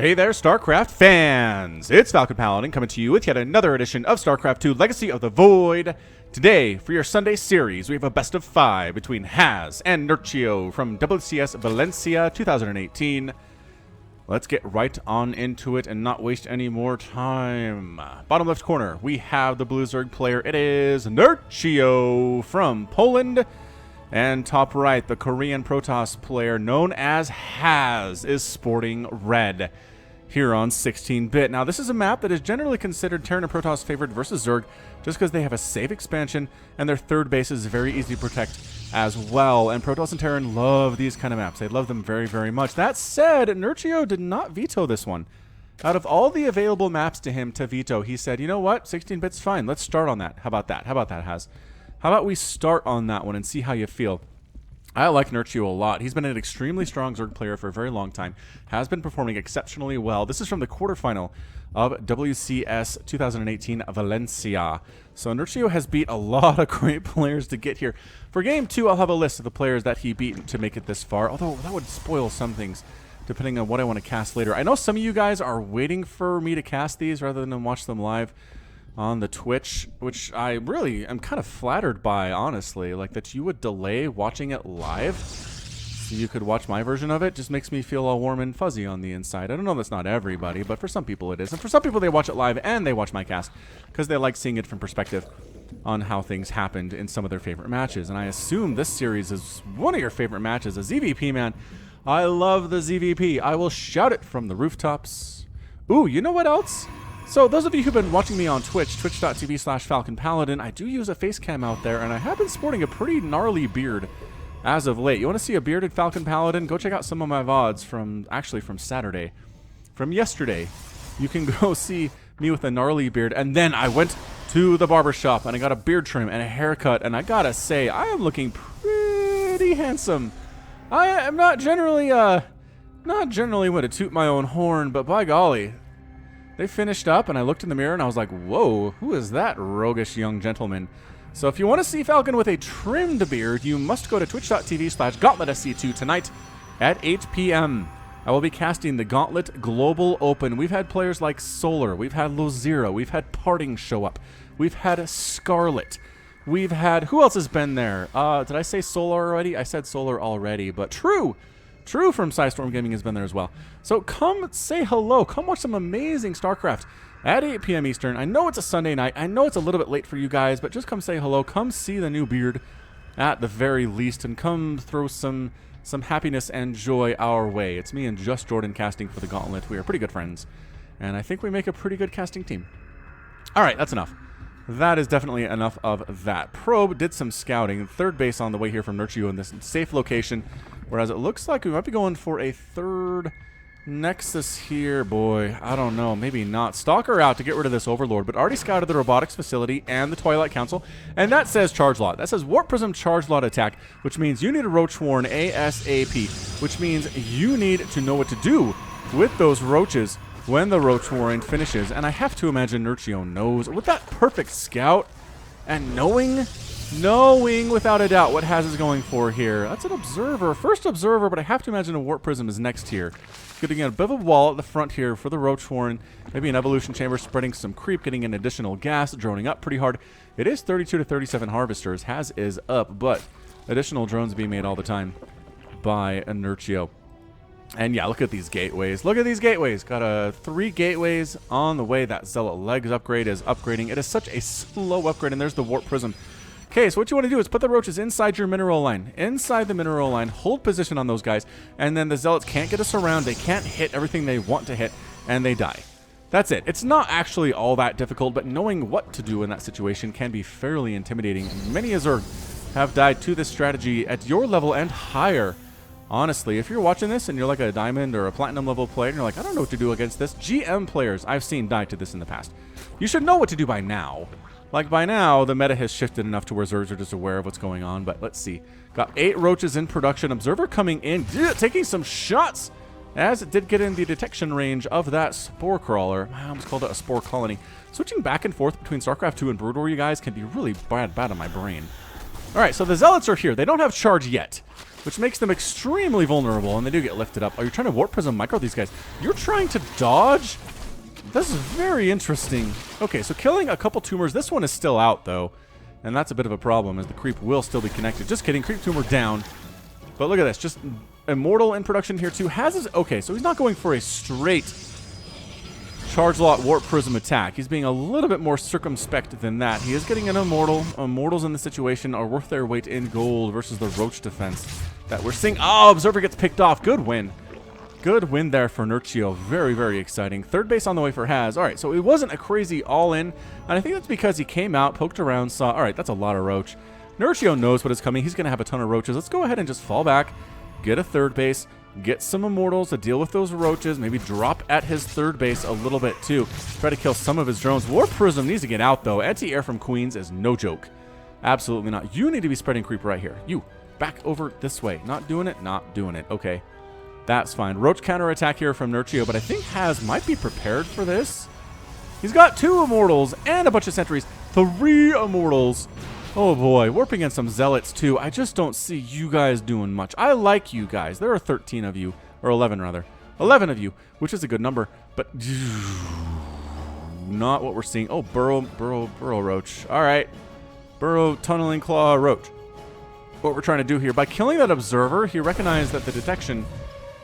Hey there, StarCraft fans! It's Falcon Paladin coming to you with yet another edition of StarCraft2 Legacy of the Void. Today, for your Sunday series, we have a best of 5 between Haz and Nerchio from WCS Valencia 2018. Let's get right on into it and not waste any more time. Bottom left corner, we have the Blue Zerg player. It is Nerchio from Poland. And top right, the Korean Protoss player known as Haz is sporting red here on 16-bit. Now, this is a map that is generally considered Terran and Protoss favored versus Zerg just because they have a safe expansion and their third base is very easy to protect as well. And Protoss and Terran love these kind of maps. They love them very, very much. That said, Nerchio did not veto this one. Out of all the available maps to him to veto, he said, you know what, 16-bit's fine. Let's start on that. How about that? How about that, Haz? How about we start on that one and see how you feel? I like Nerchio a lot. He's been an extremely strong Zerg player for a very long time. Has been performing exceptionally well. This is from the quarterfinal of WCS 2018 Valencia. So Nerchio has beat a lot of great players to get here. For Game 2, I'll have a list of the players that he beat to make it this far, although that would spoil some things depending on what I want to cast later. I know some of you guys are waiting for me to cast these rather than watch them live on the Twitch, which I really am kind of flattered by, honestly. Like, that you would delay watching it live so you could watch my version of it just makes me feel all warm and fuzzy on the inside. I don't know, that's not everybody, but for some people it is. And for some people, they watch it live and they watch my cast because they like seeing it from perspective on how things happened in some of their favorite matches. And I assume this series is one of your favorite matches, a ZVP, man. I love the ZVP. I will shout it from the rooftops. Ooh, you know what else? So those of you who've been watching me on Twitch, twitch.tv/FalconPaladin, I do use a face cam out there, and I have been sporting a pretty gnarly beard as of late. You want to see a bearded Falcon Paladin? Go check out some of my VODs from Saturday. From yesterday. You can go see me with a gnarly beard. And then I went to the barbershop, and I got a beard trim and a haircut, and I gotta say, I am looking pretty handsome. I am not generally one to toot my own horn, but by golly, they finished up, and I looked in the mirror, and I was like, whoa, who is that roguish young gentleman? So if you want to see Falcon with a trimmed beard, you must go to twitch.tv/GauntletSC2 tonight at 8 p.m. I will be casting the Gauntlet Global Open. We've had players like Solar. We've had Lozira. We've had Parting show up. We've had Scarlet. We've had... Who else has been there? Did I say Solar already? I said Solar already, but True from Psystorm Gaming has been there as well. So come say hello. Come watch some amazing StarCraft at 8 p.m. Eastern. I know it's a Sunday night. I know it's a little bit late for you guys, but just come say hello. Come see the new beard at the very least, and come throw some happiness and joy our way. It's me and Just Jordan casting for the Gauntlet. We are pretty good friends, and I think we make a pretty good casting team. All right, that's enough. That is definitely enough of that. Probe did some scouting. Third base on the way here from Nerchio in this safe location, whereas it looks like we might be going for a third Nexus here. Boy, I don't know. Maybe not. Stalker out to get rid of this Overlord, but already scouted the Robotics Facility and the Twilight Council, and that says Charge Lot. That says Warp Prism Charge Lot attack, which means you need a Roach Warren ASAP, which means you need to know what to do with those roaches when the Roach Warren finishes. And I have to imagine Nerchio knows, with that perfect scout and knowing without a doubt what Haz is going for here. That's an Observer, first Observer, but I have to imagine a Warp Prism is next here. Getting a bit of a wall at the front here for the Roach Warren, maybe an Evolution Chamber, spreading some creep, getting an additional gas, droning up pretty hard. It is 32 to 37 Harvesters. Haz is up, but additional drones being made all the time by Nerchio. And yeah, look at these gateways. Look at these gateways. Got 3 gateways on the way. That Zealot Legs upgrade is upgrading. It is such a slow upgrade, and there's the Warp Prism. Okay, so what you want to do is put the roaches inside your mineral line. Inside the mineral line, hold position on those guys, and then the Zealots can't get us around. They can't hit everything they want to hit, and they die. That's it. It's not actually all that difficult, but knowing what to do in that situation can be fairly intimidating. Many a Zerg have died to this strategy at your level and higher. Honestly, if you're watching this and you're like a Diamond or a Platinum level player, and you're like, I don't know what to do against this, GM players I've seen die to this in the past. You should know what to do by now. Like, by now, the meta has shifted enough to where Zergs are just aware of what's going on. But let's see. Got 8 roaches in production. Observer coming in, taking some shots, as it did get in the detection range of that Spore Crawler. I almost called it a Spore Colony. Switching back and forth between StarCraft2 and Brood War, you guys, can be really bad on my brain. All right, so the Zealots are here. They don't have charge yet. which makes them extremely vulnerable, and they do get lifted up. Oh, you're trying to Warp Prism micro these guys. You're trying to dodge? This is very interesting. Okay, so killing a couple tumors. This one is still out, though, and that's a bit of a problem, as the creep will still be connected. Just kidding. Creep tumor down. But look at this. Just Immortal in production here, too. Has his... Okay, so he's not going for a straight Charge Lot Warp Prism attack. He's being a little bit more circumspect than that. He is getting an Immortal. Immortals in the situation are worth their weight in gold versus the Roach defense that we're seeing. Oh, Observer gets picked off. Good win. Good win there for Nerchio. Very, very exciting. Third base on the way for Haz. All right, so it wasn't a crazy all-in, and I think that's because he came out, poked around, saw, all right, that's a lot of Roach. Nerchio knows what is coming. He's going to have a ton of Roaches. Let's go ahead and just fall back, get a third base, get some Immortals to deal with those Roaches, maybe drop at his third base a little bit too. Try to kill some of his drones. Warp Prism needs to get out, though. Anti-air from Queens is no joke. Absolutely not. You need to be spreading creep right here. You, back over this way. Not doing it, not doing it. Okay. That's fine. Roach counterattack here from Nerchio, but I think Haz might be prepared for this. He's got 2 Immortals and a bunch of sentries. 3 Immortals. Oh boy, warping in some Zealots too. I just don't see you guys doing much. I like you guys. There are 13 of you, or 11 rather. 11 of you, which is a good number, but not what we're seeing. Oh, Burrow Roach. All right. Burrow Tunneling Claw Roach. What we're trying to do here, by killing that Observer, he recognized that the detection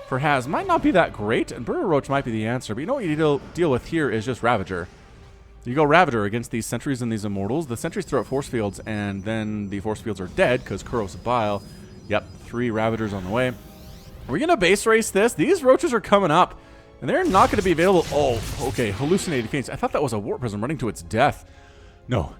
for Haz might not be that great, and Burrow Roach might be the answer. But you know what you need to deal with here is just Ravager. You go Ravager against these sentries and these Immortals. The sentries throw out force fields, and then the force fields are dead because Kuros of Bile. Yep, 3 Ravagers on the way. We're going to base race this. These Roaches are coming up, and they're not going to be available. Oh, okay, Hallucinated Phoenix. I thought that was a Warp Prism running to its death. No.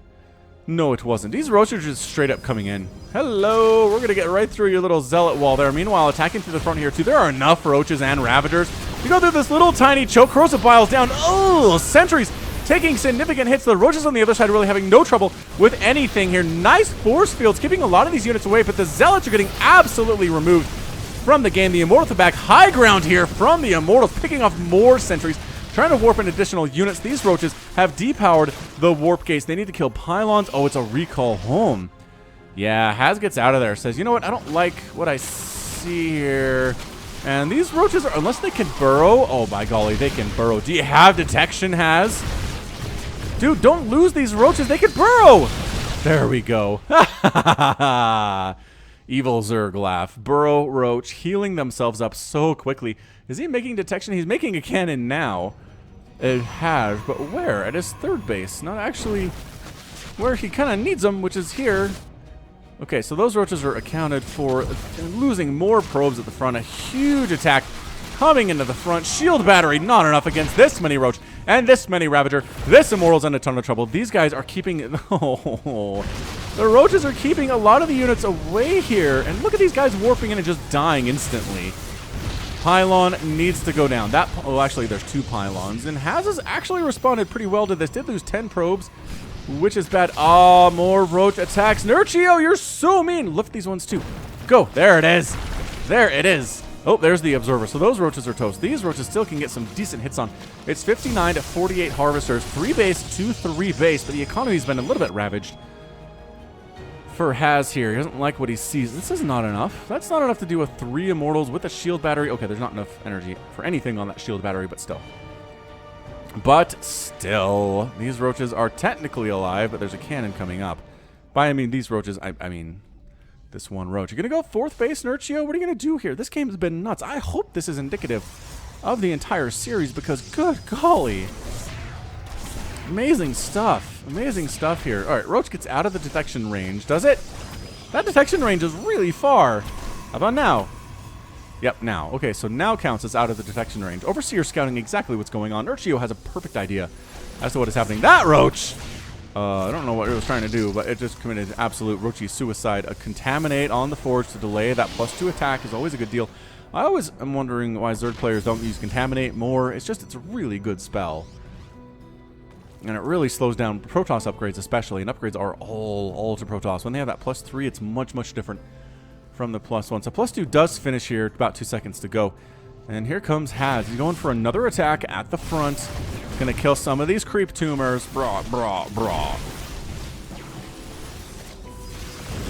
No, it wasn't. These Roaches are just straight up coming in. Hello, we're going to get right through your little Zealot wall there. Meanwhile, attacking through the front here, too. There are enough Roaches and Ravagers. You go through this little tiny choke. Kuros of Bile's down. Oh, sentries taking significant hits. The Roaches on the other side really having no trouble with anything here. Nice force fields, keeping a lot of these units away, but the Zealots are getting absolutely removed from the game. The Immortal at the back. High ground here from the Immortals, picking off more sentries, trying to warp in additional units. These Roaches have depowered the warp gates. They need to kill pylons. Oh, it's a recall home. Yeah, Haz gets out of there. Says, you know what? I don't like what I see here. And these Roaches are, unless they can burrow. Oh, by golly, they can burrow. Do you have detection, Haz? Dude, don't lose these Roaches. They can burrow. There we go. Evil Zerg laugh. Burrow Roach healing themselves up so quickly. Is he making detection? He's making a cannon now. It has, but where? At his third base. Not actually where he kind of needs them, which is here. Okay, so those Roaches are accounted for. Losing more probes at the front. A huge attack coming into the front. Shield battery, not enough against this many Roach and this many Ravager. This Immortal's in a ton of trouble. These guys are keeping... Oh, the Roaches are keeping a lot of the units away here. And look at these guys warping in and just dying instantly. Pylon needs to go down. That... Oh, actually, there's 2 pylons. And Haz has actually responded pretty well to this. Did lose 10 probes, which is bad. Ah, more Roach attacks. Nerchio, you're so mean. Lift these ones, too. Go. There it is. There it is. Oh, there's the Observer. So those Roaches are toast. These Roaches still can get some decent hits on. It's 59 to 48 Harvesters. 3 base, 2 3 base. But the economy's been a little bit ravaged for Haz here. He doesn't like what he sees. This is not enough. That's not enough to do with 3 Immortals with a shield battery. Okay, there's not enough energy for anything on that shield battery, but still. But still, these Roaches are technically alive, but there's a cannon coming up. By I mean these Roaches, I mean this one Roach. You're going to go 4th base, Nerchio? What are you going to do here? This game has been nuts. I hope this is indicative of the entire series because, good golly. Amazing stuff. Amazing stuff here. All right, Roach gets out of the detection range. Does it? That detection range is really far. How about now? Yep, now. Okay, so now counts as out of the detection range. Overseer scouting exactly what's going on. Nerchio has a perfect idea as to what is happening. That Roach! I don't know what it was trying to do, but it just committed absolute Roachy suicide. A Contaminate on the Forge to delay. That +2 attack is always a good deal. I always am wondering why Zerg players don't use Contaminate more. It's just, it's a really good spell. And it really slows down Protoss upgrades especially, and upgrades are all to Protoss. When they have that +3, it's much, much different from the +1. So +2 does finish here, about 2 seconds to go. And here comes Haz. He's going for another attack at the front. Gonna kill some of these creep tumors. Brah.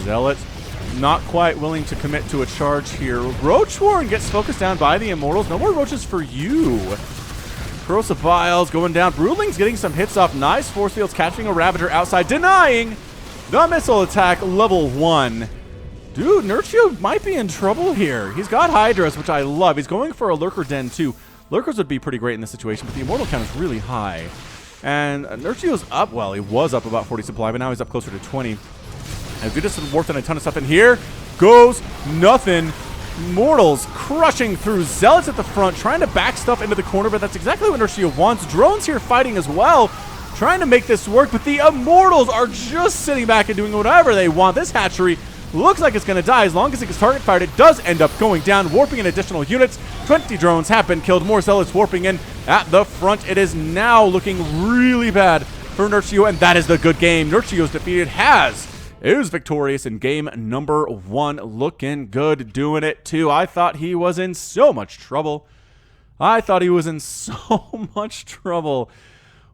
Zealot Not quite willing to commit to a charge here. Roach Warren gets focused down by the Immortals. No more roaches for you. Corrosive Vials going down. Broodling's getting some hits off. Nice force fields catching a Ravager outside, denying the missile attack level 1. Dude, Nerchio might be in trouble here. He's got Hydras, which I love. He's going for a Lurker Den too. Lurkers would be pretty great in this situation, but the Immortal count is really high. And Nerchio's up. Well, he was up about 40 supply, but now he's up closer to 20. As we just warped in a ton of stuff in here. Goes nothing. Mortals crushing through. Zealots at the front, trying to back stuff into the corner, but that's exactly what Nerchio wants. Drones here fighting as well, trying to make this work, but the Immortals are just sitting back and doing whatever they want. This hatchery looks like it's going to die. As long as it gets target fired, it does end up going down, warping in additional units. 20 drones have been killed. More Zealots warping in at the front. It is now looking really bad for Nerchio, and that is the good game. Nerchio's defeated. Is victorious in game number 1. Looking good, doing it too. I thought he was in so much trouble.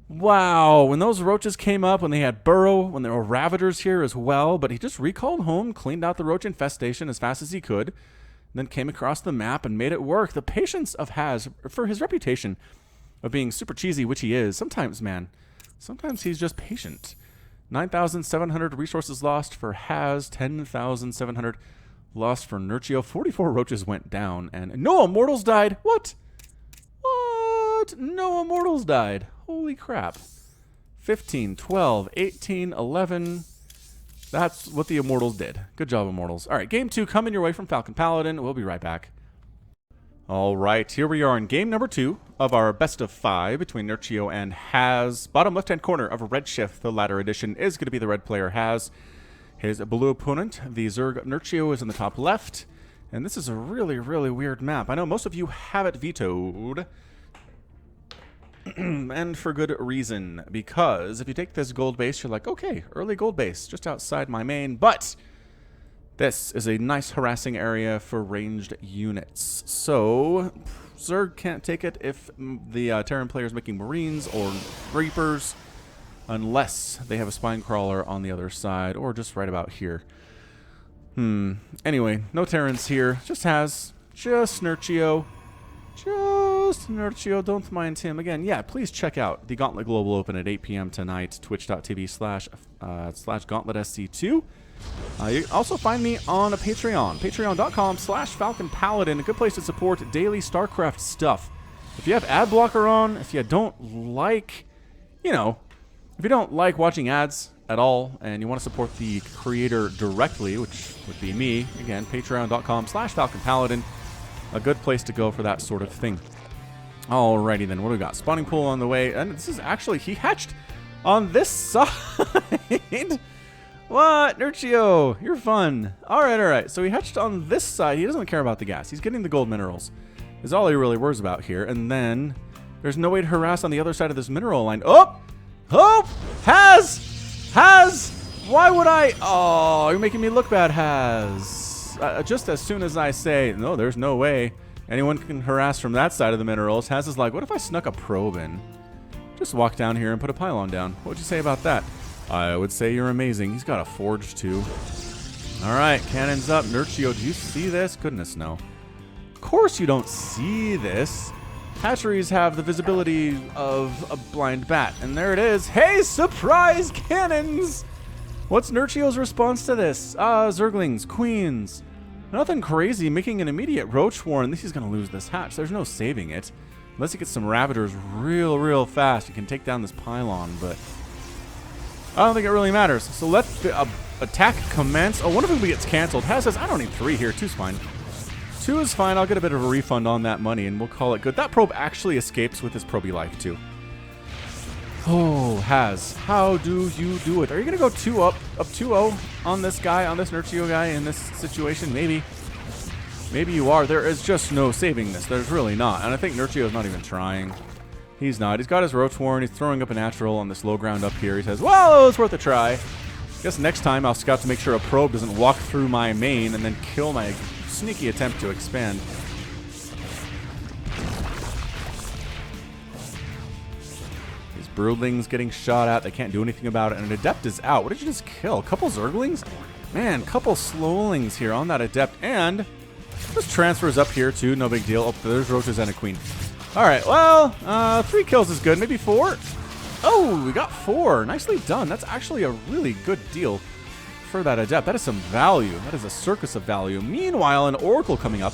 Wow, when those roaches came up, when they had Burrow, when there were Ravagers here as well, but he just recalled home, cleaned out the roach infestation as fast as he could, then came across the map and made it work. The patience of Haz, for his reputation of being super cheesy, which he is, sometimes he's just patient. 9,700 resources lost for Haz, 10,700 lost for Nerchio. 44 roaches went down, and no Immortals died. What? No Immortals died. Holy crap. 15, 12, 18, 11. That's what the Immortals did. Good job, Immortals. All right, game 2 coming your way from Falcon Paladin. We'll be right back. All right, here we are in game number 2 of our best of 5 between Nerchio and Haz. Bottom left-hand corner of Redshift, the latter edition, is going to be the red player Haz. His blue opponent, the Zerg Nerchio, is in the top left. And this is a really, really weird map. I know most of you have it vetoed. And for good reason. Because if you take this gold base, you're like, okay, early gold base, just outside my main. But this is a nice harassing area for ranged units. So Zerg can't take it if the Terran player is making Marines or Reapers, unless they have a Spine Crawler on the other side, or just right about here. Anyway, no Terrans here. Just Nerchio. Just Nerchio. Don't mind him. Again, yeah, please check out the Gauntlet Global Open at 8 p.m. tonight, twitch.tv/GauntletSC2. You also find me on a Patreon, patreon.com/FalconPaladin, a good place to support daily StarCraft stuff. If you have ad blocker on, if you don't like, if you don't like watching ads at all, and you want to support the creator directly, which would be me, again, patreon.com/FalconPaladin, a good place to go for that sort of thing. Alrighty then, what do we got? Spawning pool on the way, and this is actually, he hatched on this side. What? Nerchio, you're fun. Alright. So he hatched on this side. He doesn't care about the gas. He's getting the gold minerals. Is all he really worries about here. And then there's no way to harass on the other side of this mineral line. Oh! Haz! Why would I? Oh, you're making me look bad, Haz. Just as soon as I say, no, there's no way anyone can harass from that side of the minerals, Haz is like, what if I snuck a probe in? Just walk down here and put a pylon down. What would you say about that? I would say you're amazing. He's got a forge, too. All right, cannons up. Nerchio, do you see this? Goodness, no. Of course you don't see this. Hatcheries have the visibility of a blind bat. And there it is. Hey, surprise cannons! What's Nerchio's response to this? Zerglings, queens. Nothing crazy, making an immediate roach war, and he's going to lose this hatch. There's no saving it. Unless he gets some Ravagers real fast, you can take down this pylon, but I don't think it really matters. So let the attack commence. Oh, one of them gets canceled. Haz says, I don't need 3 here. 2's fine. 2 is fine. I'll get a bit of a refund on that money, and we'll call it good. That probe actually escapes with his proby life, too. Oh, Haz, how do you do it? Are you going to go 2-0 on this guy, on this Nerchio guy in this situation? Maybe. Maybe you are. There is just no saving this. There's really not. And I think Nerchio's not even trying. He's not. He's got his Roach Warren. He's throwing up a natural on this low ground up here. He says, well, it was worth a try. Guess next time I'll scout to make sure a probe doesn't walk through my main and then kill my sneaky attempt to expand. These broodlings getting shot at. They can't do anything about it. And an Adept is out. What did you just kill? A couple Zerglings? Man, couple slowlings here on that Adept, and this transfers up here too, no big deal. Oh, there's Roaches and a Queen. Alright, well, 3 kills is good, maybe 4? Oh, we got 4. Nicely done. That's actually a really good deal for that Adept. That is some value. That is a circus of value. Meanwhile, an Oracle coming up.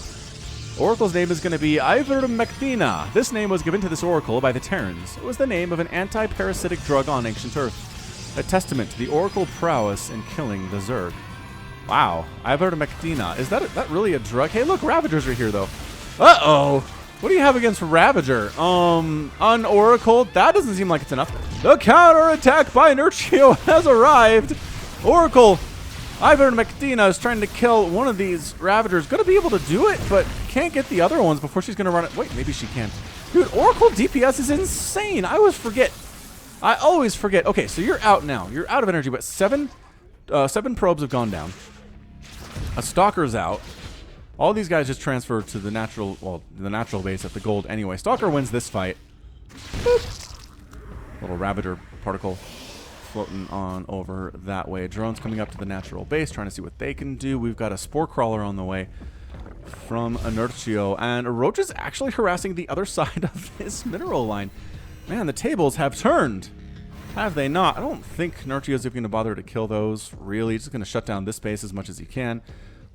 Oracle's name is going to be Ivermectina. This name was given to this Oracle by the Terrans. It was the name of an anti-parasitic drug on ancient Earth. A testament to the Oracle prowess in killing the Zerg. Wow, Ivermectina. Is that really a drug? Hey, look, Ravagers are here, though. Uh-oh. What do you have against Ravager? On Oracle? That doesn't seem like it's enough. The counter-attack by Nerchio has arrived. Oracle, Ivermectina is trying to kill one of these Ravagers. Gonna be able to do it, but can't get the other ones before she's gonna run it. Wait, maybe she can. Dude, Oracle DPS is insane. I always forget. Okay, so you're out now. You're out of energy, but 7 probes have gone down. A Stalker's out. All these guys just transfer to the natural base at the gold anyway. Stalker wins this fight. Boop. Little Ravager particle floating on over that way. Drones coming up to the natural base, trying to see what they can do. We've got a Spore Crawler on the way from Nerchio, and Roach is actually harassing the other side of this mineral line. Man, the tables have turned. Have they not? I don't think Nerchio's even going to bother to kill those, really. He's just going to shut down this base as much as he can.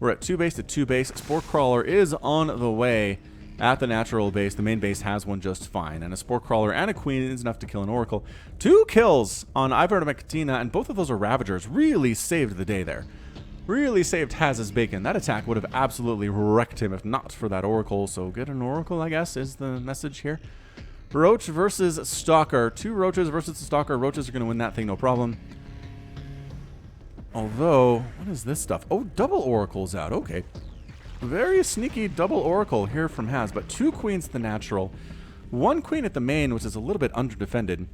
We're at 2 base to 2 base. Spore Crawler is on the way at the natural base. The main base has one just fine. And a Spore Crawler and a Queen is enough to kill an Oracle. 2 kills on Ivermectina, and both of those are Ravagers. Really saved the day there. Really saved Haz's bacon. That attack would have absolutely wrecked him if not for that Oracle. So get an Oracle, I guess, is the message here. Roach versus Stalker. 2 Roaches versus the Stalker. Roaches are going to win that thing, no problem. Although, what is this stuff? Oh, double Oracle's out. Okay. Very sneaky double Oracle here from Haz, but 2 Queens at the natural. 1 Queen at the main, which is a little bit under-defended.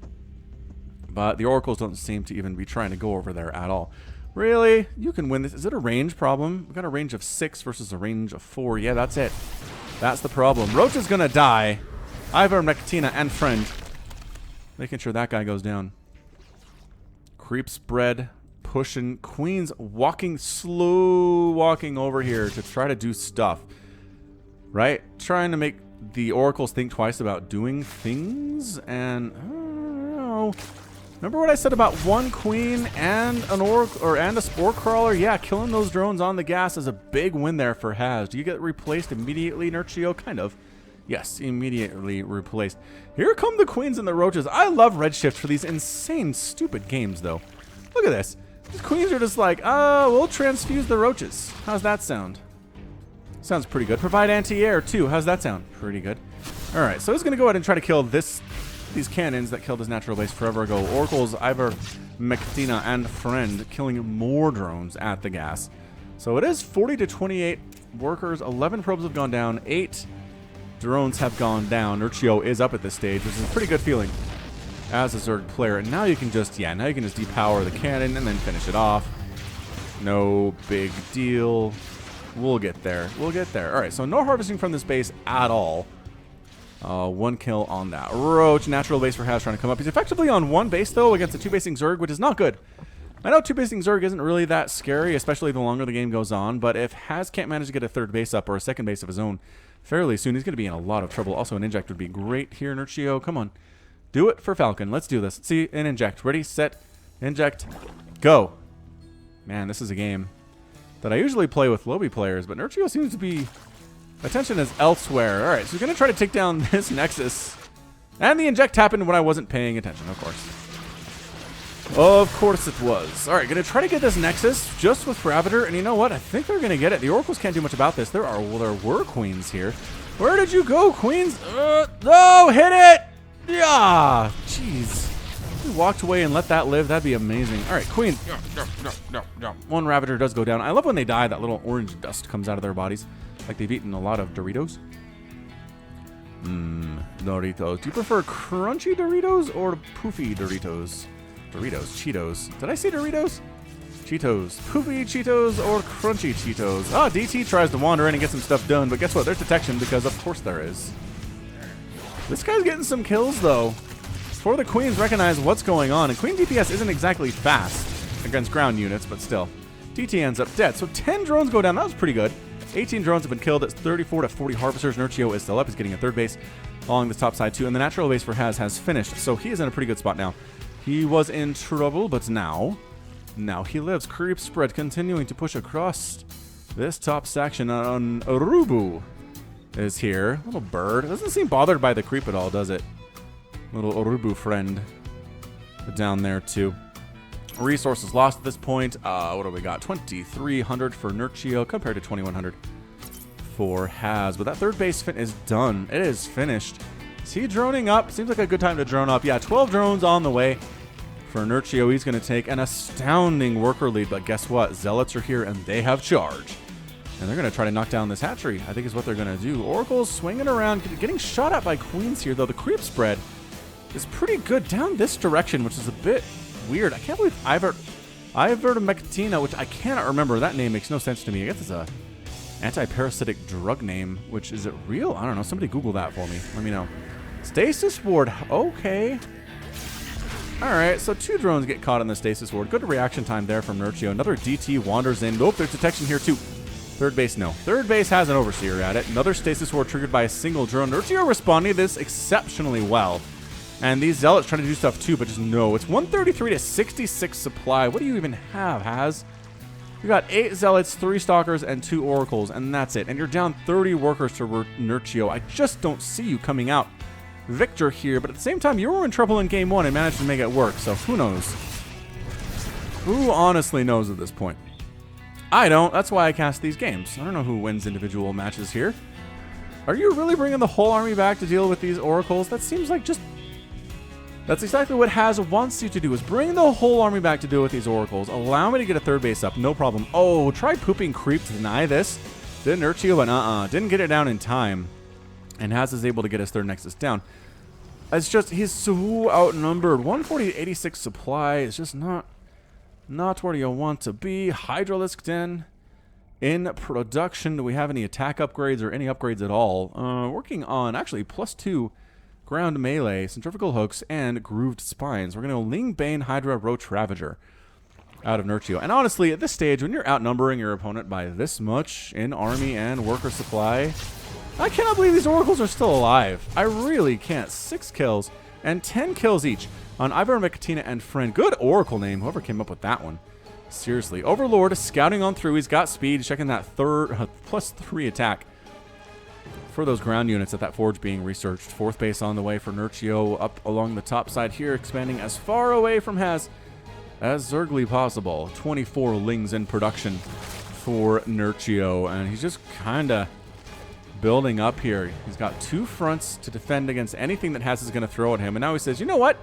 But the Oracles don't seem to even be trying to go over there at all. Really? You can win this. Is it a range problem? We've got a range of 6 versus a range of 4. Yeah, that's it. That's the problem. Roach is going to die. Ivermectina and friend. Making sure that guy goes down. Creep spread. Pushing. Queens slow walking over here to try to do stuff. Right? Trying to make the Oracles think twice about doing things. And, I don't know. Remember what I said about 1 Queen and an Oracle, and a Spore Crawler? Yeah, killing those drones on the gas is a big win there for Haz. Do you get replaced immediately, Nerchio? Kind of. Yes, immediately replaced. Here come the Queens and the Roaches. I love Redshift for these insane, stupid games, though. Look at this. These Queens are just like, oh, we'll transfuse the Roaches. How's that sound? Sounds pretty good. Provide anti-air, too. How's that sound? Pretty good. All right, so he's going to go ahead and try to kill these cannons that killed his natural base forever ago. Oracles, Ivermectina, and friend killing more drones at the gas. So it is 40 to 28 workers. 11 probes have gone down. 8 drones have gone down. Nerchio is up at this stage, which is a pretty good feeling as a Zerg player. And now you can just, now you can just depower the cannon and then finish it off. No big deal. We'll get there. We'll get there. All right, so no harvesting from this base at all. 1 kill on that. Roach, natural base for Haz trying to come up. He's effectively on 1 base, though, against a 2-basing Zerg, which is not good. I know 2-basing Zerg isn't really that scary, especially the longer the game goes on, but if Haz can't manage to get a 3rd base up or a 2nd base of his own fairly soon, he's going to be in a lot of trouble. Also, an inject would be great here, Nerchio. Come on. Do it for Falcon. Let's do this. Let's see an inject. Ready, set, inject, go. Man, this is a game that I usually play with lobby players, but Nerchio seems to be... attention is elsewhere. All right, so he's going to try to take down this Nexus. And the inject happened when I wasn't paying attention, of course. Of course it was. All right, going to try to get this Nexus just with Ravager. And you know what? I think they're going to get it. The Oracles can't do much about this. There were Queens here. Where did you go, Queens? No, hit it! Yeah, jeez. If we walked away and let that live, that'd be amazing. All right, Queen. 1 Ravager does go down. I love when they die, that little orange dust comes out of their bodies. Like they've eaten a lot of Doritos. Doritos. Do you prefer crunchy Doritos or poofy Doritos? Doritos. Cheetos. Did I say Doritos? Cheetos. Poofy Cheetos or crunchy Cheetos? Ah, DT tries to wander in and get some stuff done, but guess what? There's detection because of course there is. This guy's getting some kills, though. Before the Queens recognize what's going on, and Queen DPS isn't exactly fast against ground units, but still. DT ends up dead. So 10 drones go down. That was pretty good. 18 drones have been killed. It's 34 to 40 harvesters. Nerchio is still up. He's getting a third base along the top side too. And the natural base for has finished. So he is in a pretty good spot now. He was in trouble, but now he lives. Creep spread continuing to push across this top section. On Urubu is here. Little bird. Doesn't seem bothered by the creep at all, does it? Little Urubu friend down there too. Resources lost at this point. What do we got? 2,300 for Nerchio compared to 2,100 for Has. But that third base is done. It is finished. Is he droning up? Seems like a good time to drone up. Yeah, 12 drones on the way for Nerchio. He's going to take an astounding worker lead. But guess what? Zealots are here and they have charge. And they're going to try to knock down this hatchery, I think is what they're going to do. Oracle's swinging around, getting shot at by queens here, though. The creep spread is pretty good down this direction, which is a bit weird. I can't believe ivermectina, which I cannot remember. That name makes no sense to me. I guess it's a anti-parasitic drug name, which is it real? I don't know. Somebody Google that for me. Let me know. Stasis ward. Okay. All right. So 2 drones get caught in the stasis ward. Good reaction time there from Nerchio. Another DT wanders in. Nope, there's detection here too. Third base, no. Third base has an overseer at it. Another stasis ward triggered by a single drone. Nerchio responding to this exceptionally well. And these zealots trying to do stuff too, but just no. It's 133 to 66 supply. What do you even have, Has? You got 8 zealots, 3 stalkers, and 2 oracles, and that's it. And you're down 30 workers to Nerchio. I just don't see you coming out victor here, but at the same time, you were in trouble in game 1 and managed to make it work, so who knows? Who honestly knows at this point? I don't. That's why I cast these games. I don't know who wins individual matches here. Are you really bringing the whole army back to deal with these oracles? That seems like just... That's exactly what Has wants you to do, is bring the whole army back to deal with these oracles. Allow me to get a third base up, no problem. Oh, try pooping creep to deny this. Did Nerchio, but didn't get it down in time. And Has is able to get his third nexus down. It's just, he's so outnumbered. 140 to 86 supply is just not where you want to be. Hydralisk Den in production. Do we have any attack upgrades or any upgrades at all? Working on, actually, +2 ground melee, centrifugal hooks, and grooved spines. We're going to Ling Bane, Hydra, Roach, Ravager out of Nerchio. And honestly, at this stage, when you're outnumbering your opponent by this much in army and worker supply, I cannot believe these oracles are still alive. I really can't. 6 kills and 10 kills each on ivermectina and Friend. Good oracle name, whoever came up with that one. Seriously. Overlord scouting on through. He's got speed, checking that +3 attack for those ground units at that forge being researched. Fourth base on the way for Nerchio up along the top side here, expanding as far away from Has as Zergly possible. 24 Lings in production for Nerchio, and he's just kind of building up here. He's got 2 fronts to defend against anything that Has is going to throw at him, and now he says, you know what?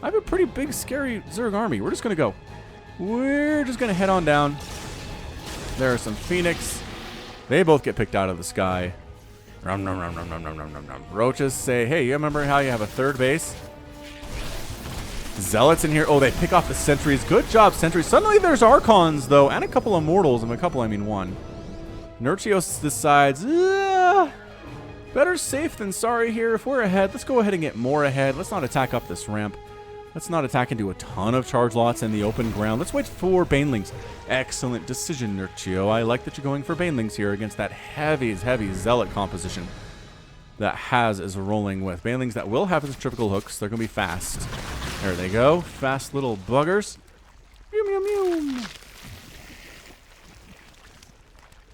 I have a pretty big, scary Zerg army. We're just going to go. We're just going to head on down. There are some Phoenix. They both get picked out of the sky. Rum, rum, rum, rum, rum, rum, rum, rum, rum. Roaches say, hey, you remember how you have a third base? Zealots in here. Oh, they pick off the sentries. Good job, sentries. Suddenly there's Archons, though, and a couple of Mortals. And a couple, I mean 1. Nerchio decides, better safe than sorry here. If we're ahead, let's go ahead and get more ahead. Let's not attack up this ramp. Let's not attack into a ton of charge lots in the open ground. Let's wait for Banelings. Excellent decision, Nerchio. I like that you're going for Banelings here against that heavy Zealot composition that Has is rolling with. Banelings that will have centrifugal hooks. They're going to be fast. There they go. Fast little buggers. Mew, mew, mew.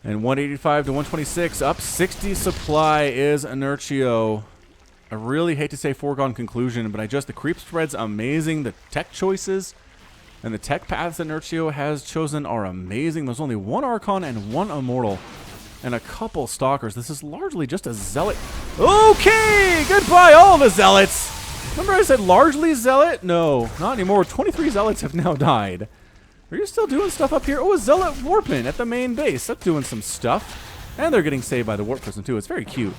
And 185 to 126. Up 60 supply is Nerchio. I really hate to say foregone conclusion, but the creep spread's amazing. The tech choices and the tech paths that Nerchio has chosen are amazing. There's only 1 Archon and 1 Immortal and a couple Stalkers. This is largely just a Zealot. Okay, goodbye all the Zealots. Remember I said largely Zealot? No, not anymore. 23 Zealots have now died. Are you still doing stuff up here? Oh, a Zealot Warpman at the main base. That's doing some stuff. And they're getting saved by the Warp Prison too. It's very cute,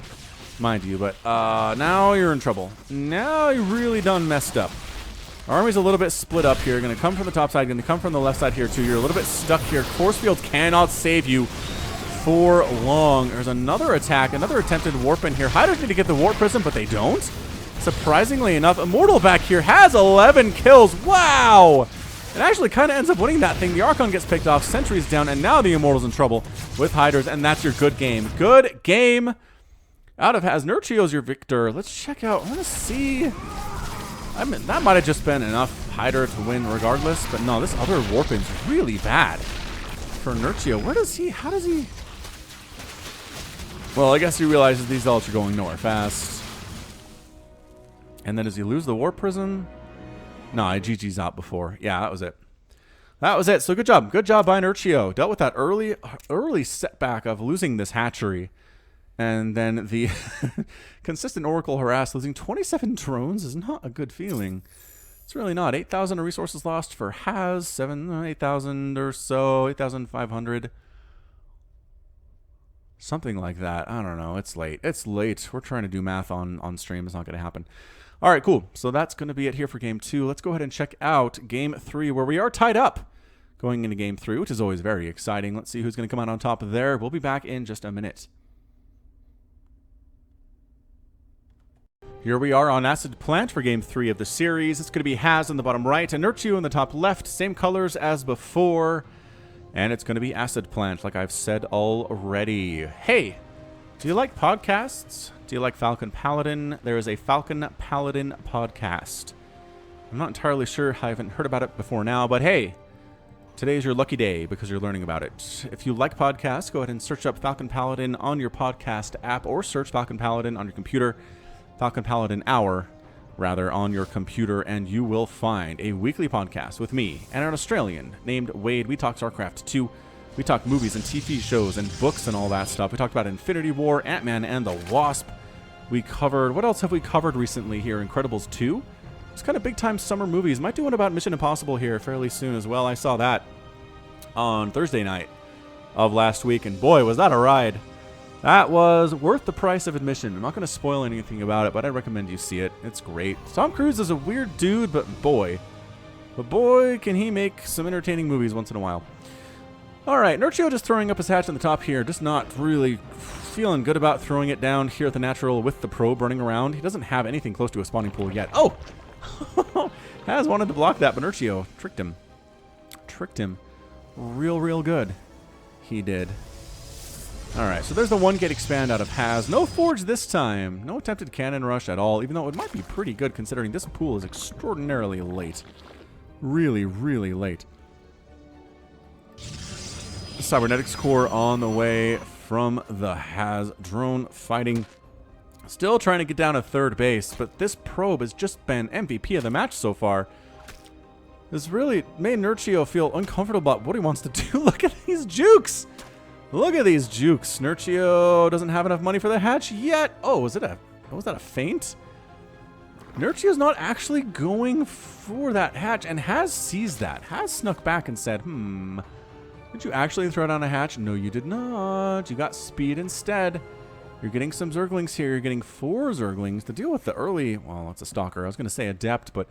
mind you, but now you're in trouble. Now you really done messed up. Army's a little bit split up here. Going to come from the top side. Going to come from the left side here too. You're a little bit stuck here. Force field cannot save you for long. There's another attack. Another attempted warp in here. Hydras need to get the Warp Prism, but they don't. Surprisingly enough, Immortal back here has 11 kills. Wow! and actually kind of ends up winning that thing. The Archon gets picked off, Sentry's down, and now the Immortal's in trouble with Hydras, and that's your good game. Good game out of Has. Nerchio's your victor. Let's check out. I want to see. I mean, that might have just been enough Hydra to win regardless, but no, this other warping's really bad for Nerchio. Where does he, how does he? Well, I guess he realizes these ults are going nowhere fast. And then does he lose the warp prism? No, I GG's out before. Yeah, that was it. That was it. So good job. Good job by Nerchio. Dealt with that early setback of losing this hatchery. And then the consistent Oracle harass, losing 27 drones is not a good feeling. It's really not. 8,000 resources lost for Has, 8,000 or so, 8,500. Something like that. I don't know. It's late. It's late. We're trying to do math on stream. It's not going to happen. All right, cool. So that's going to be it here for Game 2. Let's go ahead and check out Game 3, where we are tied up going into Game 3, which is always very exciting. Let's see who's going to come out on top there. We'll be back in just a minute. Here we are on Acid Plant for Game 3 of the series. It's going to be Has in the bottom right and Nerchio in the top left. Same colors as before. And it's going to be Acid Plant, like I've said already. Hey, do you like podcasts? Do you like Falcon Paladin? There is a Falcon Paladin podcast. I'm not entirely sure. I haven't heard about it before now, but hey, today's your lucky day because you're learning about it. If you like podcasts, go ahead and search up Falcon Paladin on your podcast app or search Falcon Paladin on your computer. Falcon Paladin Hour, rather, on your computer, and you will find a weekly podcast with me and an Australian named Wade. We talk StarCraft2. We talk movies and TV shows and books and all that stuff. We talked about Infinity War, Ant-Man and the Wasp. We covered, what else have we covered recently here? Incredibles 2. It's kind of big-time summer movies. Might do one about Mission Impossible here fairly soon as well. I saw that on Thursday night of last week, and boy, was that a ride. That was worth the price of admission. I'm not going to spoil anything about it, but I recommend you see it. It's great. Tom Cruise is a weird dude, but boy, can he make some entertaining movies once in a while. All right, Nerchio just throwing up his hatch on the top here. Just not really feeling good about throwing it down here at the natural with the probe running around. He doesn't have anything close to a spawning pool yet. Oh! Has wanted to block that, but Nerchio tricked him. Tricked him. Real good. He did. Alright, so there's the 1-gate expand out of Has. No forge this time. No attempted cannon rush at all, even though it might be pretty good considering this pool is extraordinarily late. Really late. Cybernetics core on the way from the Has drone fighting. Still trying to get down to third base, but this probe has just been MVP of the match so far. This really made Nerchio feel uncomfortable about what he wants to do. Look at these jukes! Look at these jukes. Nerchio doesn't have enough money for the hatch yet. Oh, was that a feint? Nerchio's not actually going for that hatch, and Has sees that. Has snuck back and said, did you actually throw down a hatch? No, you did not. You got speed instead. You're getting some Zerglings here. You're getting 4 Zerglings to deal with the early, well, it's a Stalker. I was going to say Adept, but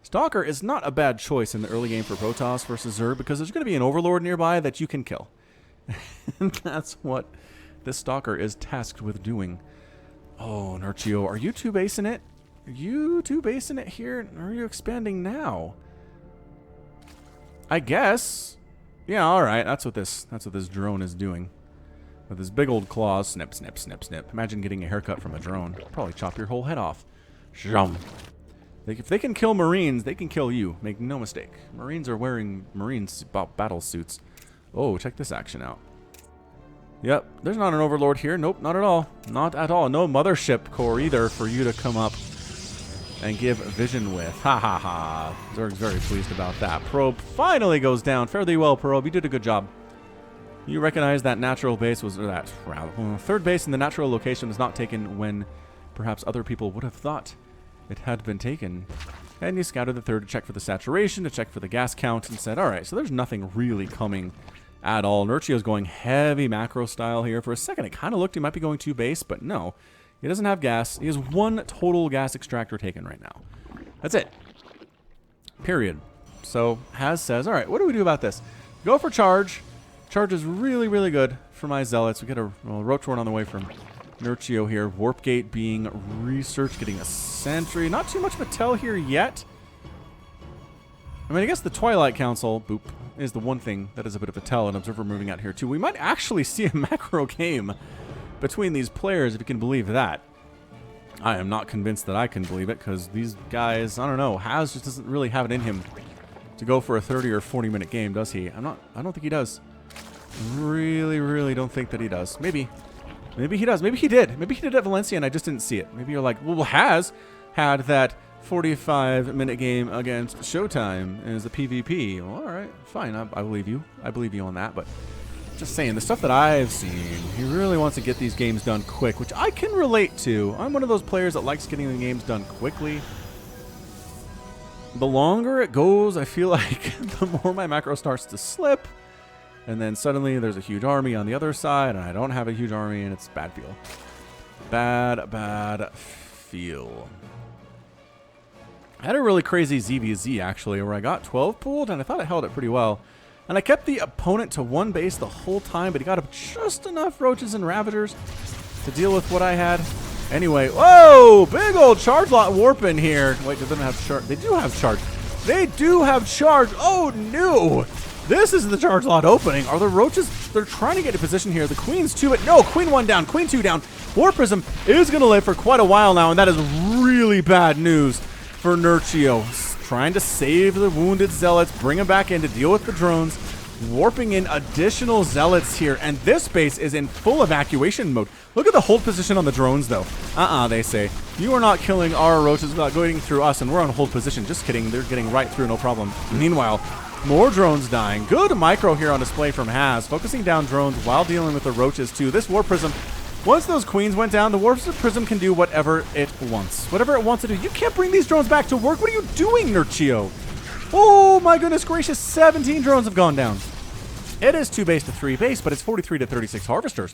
Stalker is not a bad choice in the early game for Protoss versus Zerg because there's going to be an Overlord nearby that you can kill. And that's what this Stalker is tasked with doing. Oh, Nerchio, are you 2-basing it? Are you 2-basing it here? Or are you expanding now? I guess. Yeah, alright. That's what this drone is doing. With his big old claws. Snip, snip, snip, snip. Imagine getting a haircut from a drone. Probably chop your whole head off. Shum. If they can kill Marines, they can kill you. Make no mistake. Marines are wearing battle suits. Oh, check this action out. Yep, there's not an Overlord here. Nope, not at all. Not at all. No Mothership core either for you to come up and give vision with. Ha ha ha. Zerg's very pleased about that. Probe finally goes down. Fare thee well, Probe. You did a good job. You recognize that natural base was, or that third base in the natural location was not taken when perhaps other people would have thought it had been taken. And you scouted the third to check for the saturation, to check for the gas count, and said, alright, so there's nothing really coming at all. Nerchio's going heavy macro style here. For a second, it kind of looked he might be going 2-base, but no. He doesn't have gas. He has 1 total gas extractor taken right now. That's it. Period. So, Has says, alright, what do we do about this? Go for charge. Charge is really good for my Zealots. We get a Roach Horn on the way from Nerchio here. Warp Gate being researched, getting a sentry. Not too much of a tell here yet. I mean, I guess the Twilight Council, boop, is the one thing that is a bit of a tell. An observer moving out here, too. We might actually see a macro game between these players, if you can believe that. I am not convinced that I can believe it, because these guys, I don't know, Haz just doesn't really have it in him to go for a 30 or 40-minute game, does he? I don't think he does. Really, really don't think that he does. Maybe he does. Maybe he did. Maybe he did at Valencia and I just didn't see it. Maybe you're like, well, Haz had that 45-minute game against Showtime as a PvP. Well, all right, fine. I believe you. I believe you on that, but just saying, the stuff that I've seen, he really wants to get these games done quick, which I can relate to. I'm one of those players that likes getting the games done quickly. The longer it goes, I feel like the more my macro starts to slip. And then suddenly there's a huge army on the other side, and I don't have a huge army, and it's bad feel. Bad feel. I had a really crazy ZVZ, actually, where I got 12 pooled, and I thought I held it pretty well. And I kept the opponent to one base the whole time, but he got up just enough roaches and ravagers to deal with what I had. Anyway, whoa! Big old charge lot warping here. Wait, they didn't have charge. They do have charge. They do have charge. Oh, no! This is the charge lot opening. Are the roaches? They're trying to get a position here. The queen's 2, but no, queen 1 down, queen 2 down. War Prism is going to live for quite a while now, and that is really bad news for Nerchio. Trying to save the wounded zealots, bring them back in to deal with the drones, warping in additional zealots here, and this base is in full evacuation mode. Look at the hold position on the drones, though. They say. You are not killing our roaches without going through us, and we're on hold position. Just kidding. They're getting right through, no problem. Meanwhile, more drones dying. Good micro here on display from Haz, focusing down drones while dealing with the roaches, too. This War Prism, once those queens went down, the War Prism can do whatever it wants. Whatever it wants to do. You can't bring these drones back to work. What are you doing, Nerchio? Oh, my goodness gracious. 17 drones have gone down. It is 2 base to 3 base, but it's 43 to 36 harvesters.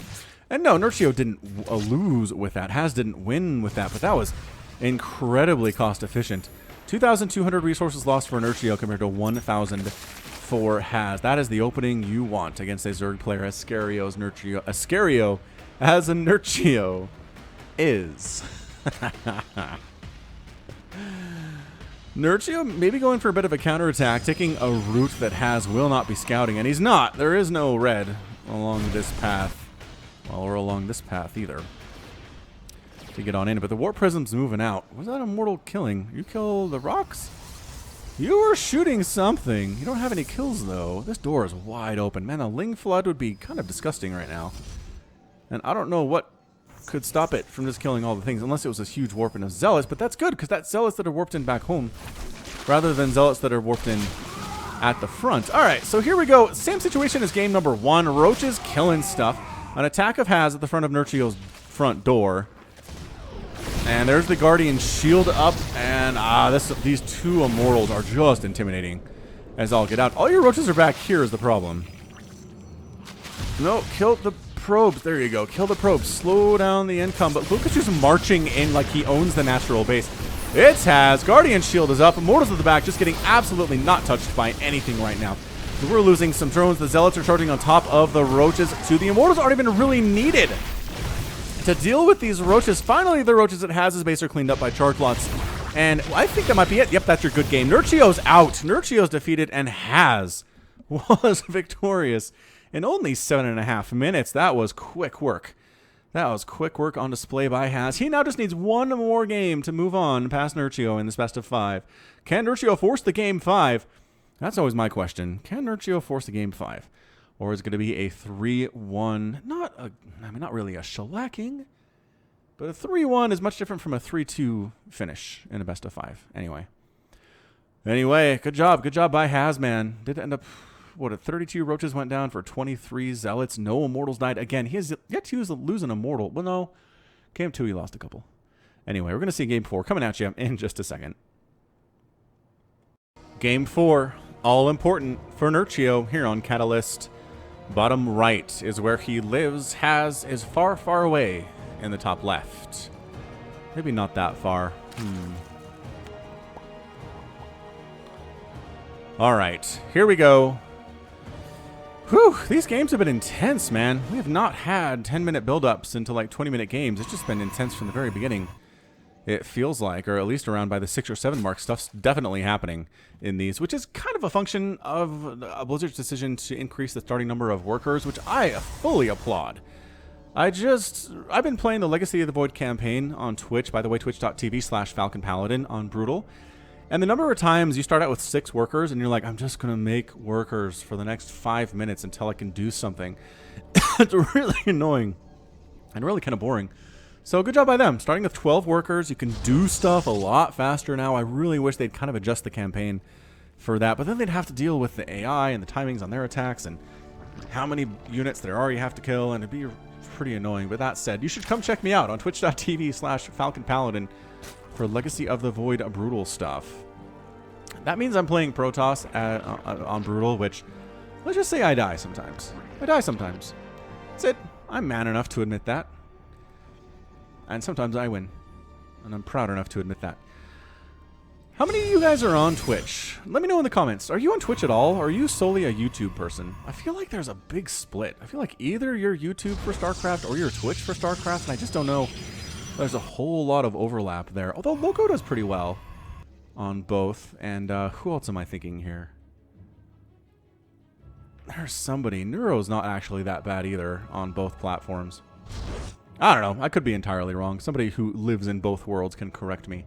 And no, Nerchio didn't lose with that. Haz didn't win with that, but that was incredibly cost efficient. 2,200 resources lost for Nerchio compared to 1,000 for Haz. That is the opening you want against a Zerg player. Ascario's Nerchio. Ascario as a Nerchio is. Nerchio maybe going for a bit of a counterattack, taking a route that Haz will not be scouting, and he's not. There is no red along this path. Well, or along this path either. To get on in, but the War Prism's moving out. Was that immortal killing? You kill the rocks? You were shooting something. You don't have any kills, though. This door is wide open. Man, a Ling Flood would be kind of disgusting right now. And I don't know what could stop it from just killing all the things, unless it was this huge warping of zealots, but that's good, because that's zealots that are warped in back home, rather than zealots that are warped in at the front. Alright, so here we go. Same situation as game number 1. Roaches killing stuff. An attack of Haz at the front of Nerchio's front door. And there's the Guardian shield up, and these 2 immortals are just intimidating as all get out. All your roaches are back here is the problem. No, kill the probes. There you go. Kill the probes. Slow down the income. But Lucas just marching in like he owns the natural base. It's Haz. Guardian shield is up. Immortals at the back just getting absolutely not touched by anything right now. We're losing some drones. The zealots are charging on top of the roaches too. The immortals aren't even really needed to deal with these roaches. Finally, the roaches at Haz's base are cleaned up by charge lots. And I think that might be it. Yep, that's your good game. Nerchio's out. Nerchio's defeated, and Haz was victorious in only 7.5 minutes. That was quick work. That was quick work on display by Haz. He now just needs one more game to move on past Nerchio in this best of 5. Can Nerchio force the game 5? That's always my question. Can Nerchio force the game 5? Or is it going to be a 3-1? Not really a shellacking, but a 3-1 is much different from a 3-2 finish in a best of 5. Anyway, good job. Good job by Haz, man. Did end up, 32 roaches went down for 23 zealots. No immortals died. Again, he has yet to lose an immortal. Well, no. Game 2, he lost a couple. Anyway, we're going to see game 4 coming at you in just a second. Game 4, all important for Nerchio here on Catalyst. Bottom right is where he lives. Haz is far, far away in the top left. Maybe not that far. All right, here we go. Whew, these games have been intense, man. We have not had 10-minute build-ups into like 20-minute games. It's just been intense from the very beginning. It feels like, or at least around by the 6 or 7 mark, stuff's definitely happening in these, which is kind of a function of Blizzard's decision to increase the starting number of workers, which I fully applaud. I've been playing the Legacy of the Void campaign on Twitch, by the way, twitch.tv/FalconPaladin on Brutal. And the number of times you start out with 6 workers and you're like, I'm just going to make workers for the next 5 minutes until I can do something. It's really annoying and really kind of boring. So good job by them. Starting with 12 workers, you can do stuff a lot faster now. I really wish they'd kind of adjust the campaign for that. But then they'd have to deal with the AI and the timings on their attacks and how many units there are you have to kill. And it'd be pretty annoying. But that said, you should come check me out on twitch.tv/FalconPaladin for Legacy of the Void Brutal stuff. That means I'm playing Protoss on Brutal, which, let's just say I die sometimes. I die sometimes. That's it. I'm man enough to admit that. And sometimes I win. And I'm proud enough to admit that. How many of you guys are on Twitch? Let me know in the comments. Are you on Twitch at all? Or are you solely a YouTube person? I feel like there's a big split. I feel like either you're YouTube for StarCraft or you're Twitch for StarCraft, and I just don't know. There's a whole lot of overlap there. Although Loco does pretty well on both. And who else am I thinking here? There's somebody. Neuro's not actually that bad either on both platforms. I don't know. I could be entirely wrong. Somebody who lives in both worlds can correct me.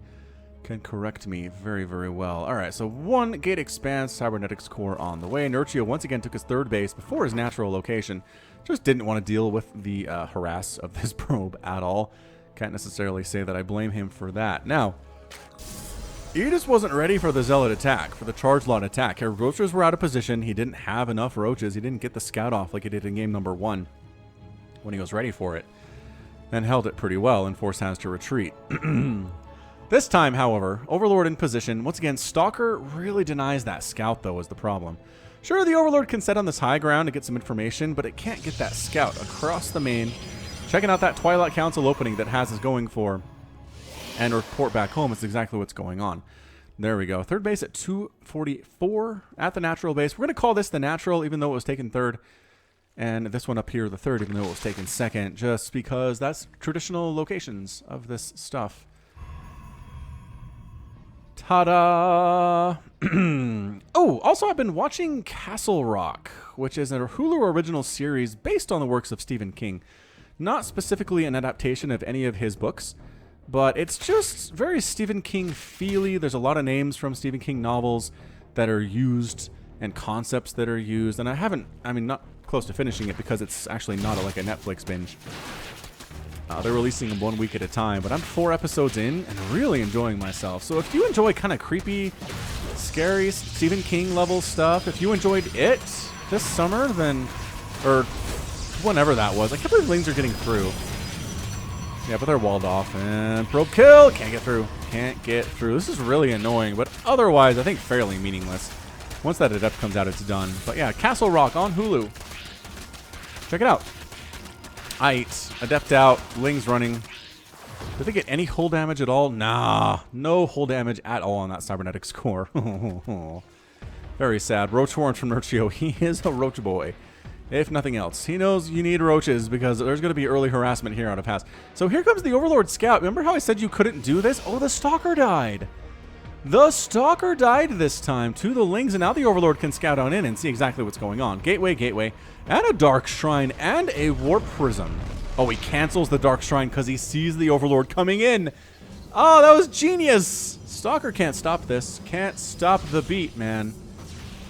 Can correct me very, very well. All right, so 1 gate expands, cybernetics core on the way. Nerchio once again took his 3rd base before his natural location. Just didn't want to deal with the harass of this probe at all. Can't necessarily say that I blame him for that. Now, he just wasn't ready for the Zealot attack, for the charge lot attack. His roaches were out of position. He didn't have enough roaches. He didn't get the scout off like he did in game number 1 when he was ready for it. And held it pretty well and forced Has to retreat. This time, however, Overlord in position. Once again, Stalker really denies that scout, though, is the problem. Sure, the Overlord can set on this high ground to get some information, but it can't get that scout across the main, checking out that Twilight Council opening that Has is going for, and report back home. It's exactly what's going on. There we go. 3rd base at 244 at the natural base. We're going to call this the natural, even though it was taken 3rd. And this one up here, the 3rd, even though it was taken 2nd, just because that's traditional locations of this stuff. Ta-da! Oh, also I've been watching Castle Rock, which is a Hulu original series based on the works of Stephen King. Not specifically an adaptation of any of his books, but it's just very Stephen King-feely. There's a lot of names from Stephen King novels that are used and concepts that are used. And not close to finishing it because it's actually not like a Netflix binge. They're releasing them 1 week at a time, but I'm 4 episodes in and really enjoying myself. So if you enjoy kind of creepy, scary Stephen King level stuff, if you enjoyed it this summer, then, or whenever that was, I can't believe Lings are getting through. Yeah, but they're walled off, and probe kill, can't get through. Can't get through. This is really annoying, but otherwise I think fairly meaningless. Once that adept comes out, it's done. But yeah, Castle Rock on Hulu. Check it out. Adept out, Lings running. Did they get any hull damage at all? Nah, no hull damage at all on that cybernetics core. Very sad. Roach horn from Nerchio. He is a roach boy, if nothing else. He knows you need roaches because there's going to be early harassment here out of Has. So here comes the Overlord Scout. Remember how I said you couldn't do this? Oh, the Stalker died. The Stalker died this time to the Lings, and now the Overlord can scout on in and see exactly what's going on. Gateway, and a Dark Shrine, and a Warp Prism. Oh, he cancels the Dark Shrine because he sees the Overlord coming in. Oh, that was genius. Stalker can't stop this. Can't stop the beat, man.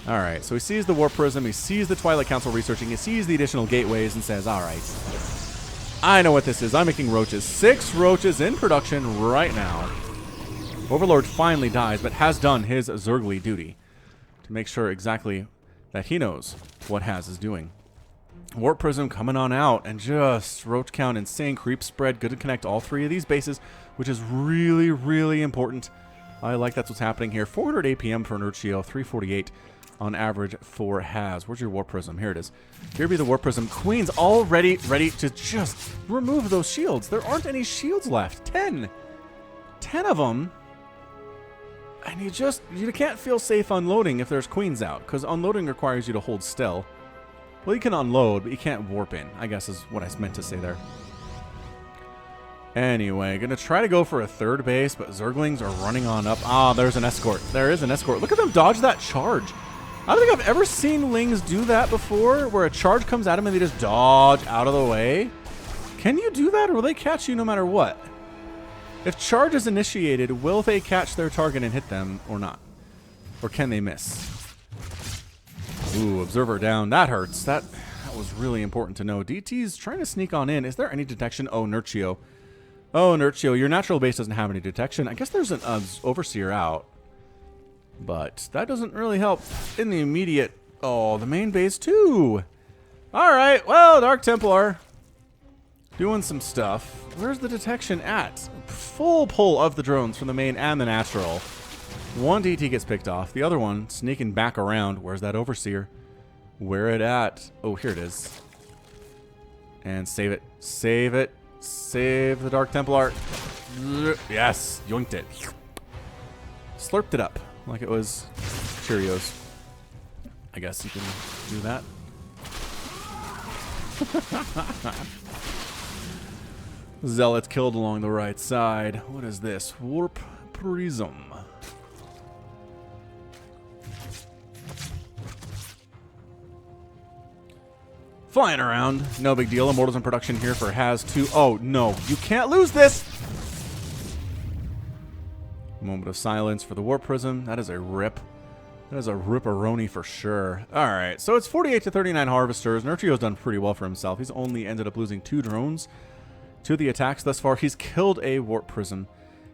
All right, so he sees the Warp Prism. He sees the Twilight Council researching. He sees the additional gateways and says, all right, I know what this is. I'm making roaches. 6 roaches in production right now. Overlord finally dies, but has done his Zergly duty to make sure exactly that he knows what Has is doing. Warp Prism coming on out, and just roach count, insane creep spread. Good to connect all 3 of these bases, which is really, really important. I like that's what's happening here. 400 APM for Nerchio, 348 on average for Has. Where's your Warp Prism? Here it is. Here be the Warp Prism. Queen's already ready to just remove those shields. There aren't any shields left. 10 of them. And you can't feel safe unloading if there's queens out, because unloading requires you to hold still. Well, you can unload, but you can't warp in, I guess is what I meant to say there. Anyway, gonna try to go for a third base, but Zerglings are running on up. Ah, there's an escort. There is an escort. Look at them dodge that charge. I don't think I've ever seen Lings do that before, where a charge comes at them and they just dodge out of the way. Can you do that, or will they catch you no matter what? If charge is initiated, will they catch their target and hit them or not? Or can they miss? Ooh, observer down. That hurts. That was really important to know. DT's trying to sneak on in. Is there any detection? Oh, Nerchio. Oh, Nerchio, your natural base doesn't have any detection. I guess there's an overseer out. But that doesn't really help in the immediate... Oh, the main base too. Alright, well, Dark Templar. Doing some stuff. Where's the detection at? Full pull of the drones from the main and the natural. One DT gets picked off. The other one sneaking back around. Where's that overseer? Where it at? Oh, here it is. And save it. Save it. Save the Dark Templar. Yes. Yoinked it. Slurped it up like it was Cheerios. I guess you can do that. Zealots killed along the right side. What is this? Warp Prism. Flying around. No big deal. Immortals in production here for Has-2. Oh, no. You can't lose this! Moment of silence for the Warp Prism. That is a rip. That is a ripperoni for sure. Alright, so it's 48 to 39 Harvesters. Nerchio's done pretty well for himself. He's only ended up losing 2 drones to the attacks thus far. He's killed a Warp Prism.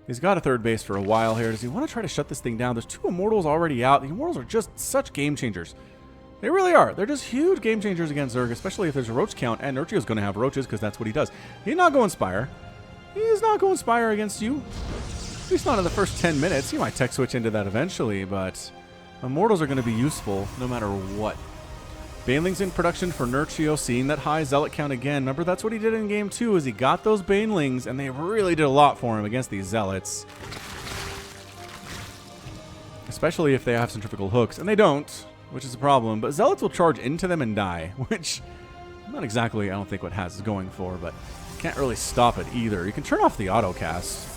He's got a third base for a while here. Does he want to try to shut this thing down? There's 2 Immortals already out. The Immortals are just such game changers. They really are. They're just huge game changers against Zerg, especially if there's a roach count, and Nerchio's going to have roaches because that's what he does. He's not going Spire. He is not going Spire against you. At least not in the first 10 minutes. He might tech switch into that eventually, but Immortals are going to be useful no matter what. Banelings in production for Nerchio, seeing that high Zealot count again. Remember, that's what he did in Game 2, is he got those Banelings, and they really did a lot for him against these Zealots. Especially if they have centrifugal hooks, and they don't, which is a problem. But Zealots will charge into them and die, which not exactly, I don't think, what Has is going for, but can't really stop it either. You can turn off the autocast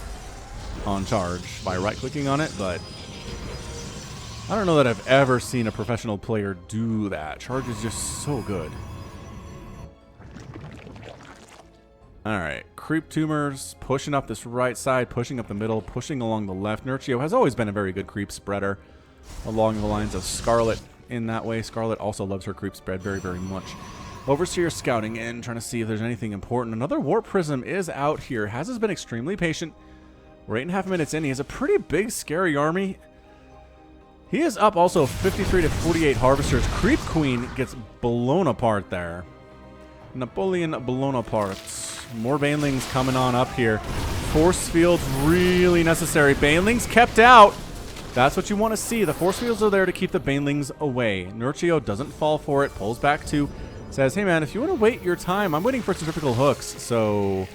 on charge by right-clicking on it, but I don't know that I've ever seen a professional player do that. Charge is just so good. Alright, Creep Tumors pushing up this right side, pushing up the middle, pushing along the left. Nerchio has always been a very good creep spreader along the lines of Scarlet in that way. Scarlet also loves her creep spread very, very much. Overseer scouting in, trying to see if there's anything important. Another Warp Prism is out here. Has been extremely patient. We're 8.5 minutes in. He has a pretty big, scary army. He is up also 53 to 48 Harvesters. Creep Queen gets blown apart there. Napoleon blown apart. More Banelings coming on up here. Force fields really necessary. Banelings kept out. That's what you want to see. The force fields are there to keep the Banelings away. Nerchio doesn't fall for it. Pulls back to, says, hey man, if you want to wait your time, I'm waiting for centrifugal hooks. So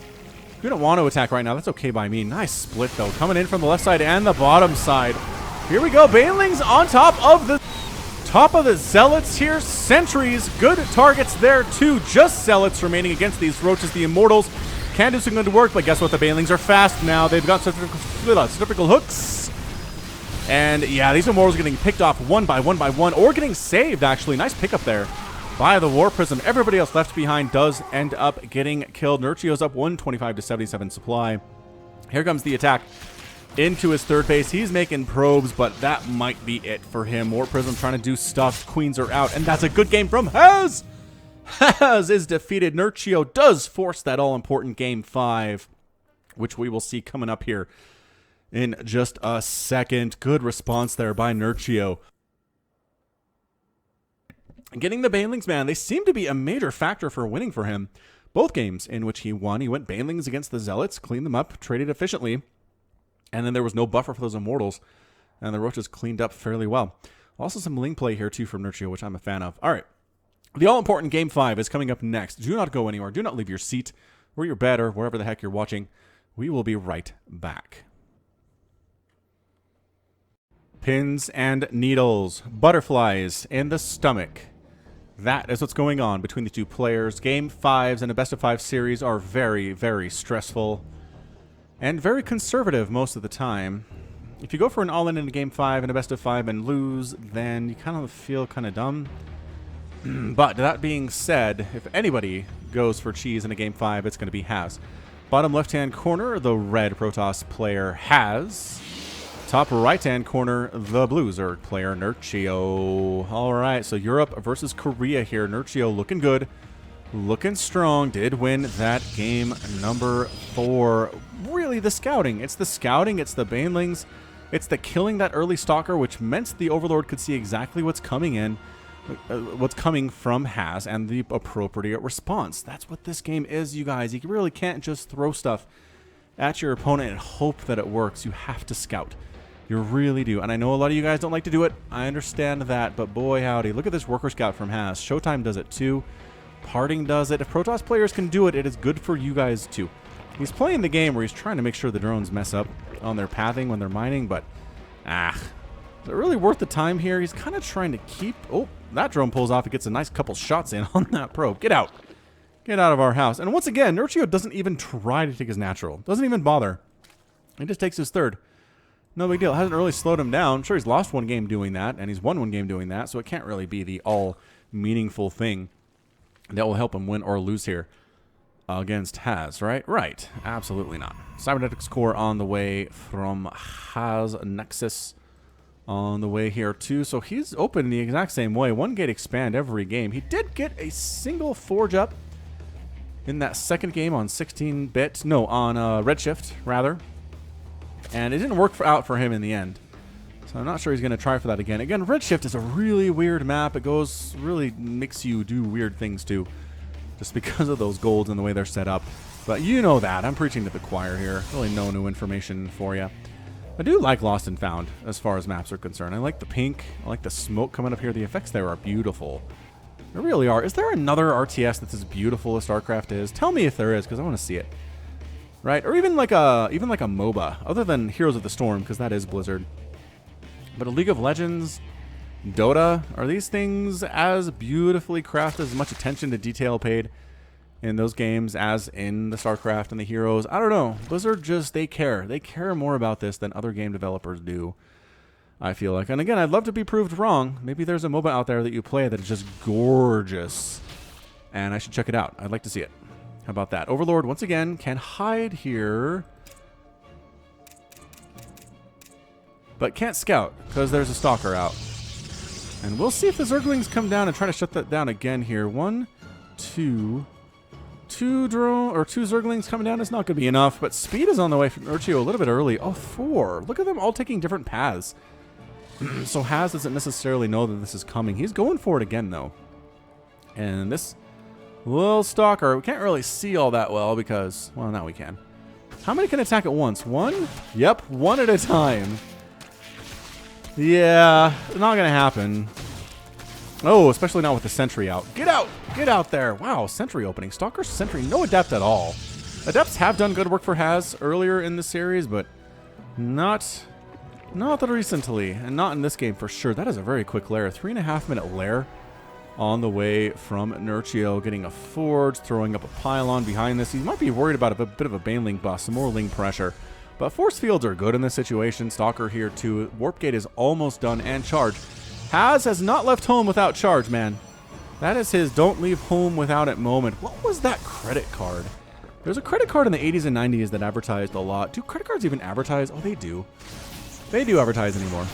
if you don't want to attack right now, that's okay by me. Nice split though. Coming in from the left side and the bottom side. Here we go. Banelings on top of the Zealots here. Sentries, good targets there too. Just Zealots remaining against these roaches. The Immortals can do some good work, but guess what? The Banelings are fast now. They've got centrifugal hooks. And yeah, these Immortals are getting picked off one by one, or getting saved actually. Nice pickup there by the War Prism. Everybody else left behind does end up getting killed. Nerchio's up 125 to 77 supply. Here comes the attack into his third base. He's making probes, but that might be it for him. War Prism trying to do stuff. Queens are out, and that's a good game from Has. Has is defeated. Nerchio does force that all-important Game 5, which we will see coming up here in just a second. Good response there by Nerchio. Getting the Banelings, man, they seem to be a major factor for winning for him. Both games in which he won, he went Banelings against the Zealots, cleaned them up, traded efficiently, and then there was no buffer for those Immortals, and the Roaches cleaned up fairly well. Also some Ling play here too from Nerchio, which I'm a fan of. All right, the all-important Game 5 is coming up next. Do not go anywhere. Do not leave your seat or your bed or wherever the heck you're watching. We will be right back. Pins and needles, butterflies in the stomach. That is what's going on between the two players. Game 5s and a best of 5 series are very, very stressful. and very conservative most of the time. If you go for an all-in a Game 5 and a best of 5 and lose, then you kind of feel kind of dumb. But that being said, if anybody goes for cheese in a Game 5, it's going to be Has. Bottom left-hand corner, the red Protoss player Has. Top right-hand corner, the blue Zerg player Nerchio. All right, so Europe versus Korea here. Nerchio looking good, looking strong. Did win that game number 4. Really, the scouting. It's the scouting. It's the banelings. It's the killing that early stalker, which meant the Overlord could see exactly what's coming in, what's coming from Has, and the appropriate response. That's what this game is, you guys. You really can't just throw stuff at your opponent and hope that it works. You have to scout. You really do. And I know a lot of you guys don't like to do it. I understand that, but boy howdy. Look at this worker scout from Has. Showtime does it too. Parting does it. If Protoss players can do it, it is good for you guys too. He's playing the game where he's trying to make sure the drones mess up on their pathing when they're mining, but is it really worth the time here? He's kind of trying to keep... Oh, that drone pulls off. It gets a nice couple shots in on that probe. Get out. Get out of our house. And once again, Nerchio doesn't even try to take his natural. Doesn't even bother. He just takes his third. No big deal. Hasn't really slowed him down. I'm sure he's lost one game doing that, and he's won one game doing that, so it can't really be the all-meaningful thing that will help him win or lose here against Has, right? Right. Absolutely not. Cybernetics core on the way from Has. Nexus on the way here too. So he's open the exact same way. One gate expand every game. He did get a single forge up in that second game on 16-bit. No, on Redshift, rather. And it didn't work out for him in the end. So I'm not sure he's going to try for that again. Again, Redshift is a really weird map. It really makes you do weird things too, just because of those golds and the way they're set up. But you know that. I'm preaching to the choir here. Really no new information for you. I do like Lost and Found as far as maps are concerned. I like the pink. I like the smoke coming up here. The effects there are beautiful. They really are. Is there another RTS that's as beautiful as StarCraft is? Tell me if there is, because I want to see it. Right? Or even like a MOBA, other than Heroes of the Storm, because that is Blizzard. But a League of Legends, Dota, are these things as beautifully crafted, as much attention to detail paid in those games as in the StarCraft and the Heroes? I don't know. Blizzard just, they care. They care more about this than other game developers do, I feel like. And again, I'd love to be proved wrong. Maybe there's a MOBA out there that you play that is just gorgeous, and I should check it out. I'd like to see it. How about that? Overlord, once again, can hide here, but can't scout because there's a stalker out. And we'll see if the Zerglings come down and try to shut that down again here. 1, 2... Two Zerglings coming down is not going to be enough, but speed is on the way from Nerchio a little bit early. Oh, 4. Look at them all taking different paths. So Has doesn't necessarily know that this is coming. He's going for it again, though. And this little stalker, we can't really see all that well because, well, now we can. How many can attack at once? 1? Yep, 1 at a time. Yeah, not going to happen. Oh, especially not with the sentry out. Get out! Get out there! Wow, sentry opening. Stalker sentry, no adept at all. Adepts have done good work for Has earlier in the series, but not that recently, and not in this game for sure. That is a very quick lair. 3.5-minute lair on the way from Nerchio, getting a forge, throwing up a pylon behind this. He might be worried about a bit of a Baneling bust, some more Ling pressure. But force fields are good in this situation. Stalker here too. Warp gate is almost done, and charge. Has not left home without charge, man. That is his don't leave home without it moment. What was that credit card? There's a credit card in the 80s and 90s that advertised a lot. Do credit cards even advertise? Oh, they do. They do advertise anymore.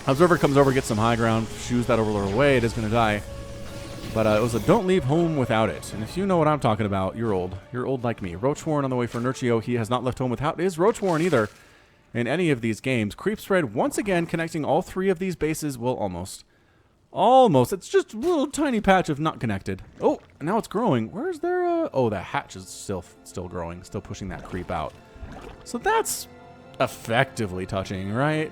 Observer comes over, gets some high ground, shoos that Overlord away. It is going to die. But it was a don't leave home without it. And if you know what I'm talking about, you're old. You're old like me. Roachwarren on the way for Nerchio. He has not left home without his Roachwarren either. In any of these games. Creep spread once again connecting all 3 of these bases. Well, almost. Almost. It's just a little tiny patch of not connected. Oh, now it's growing. Where's their... Oh, that hatch is still growing. Still pushing that creep out. So that's effectively touching, right?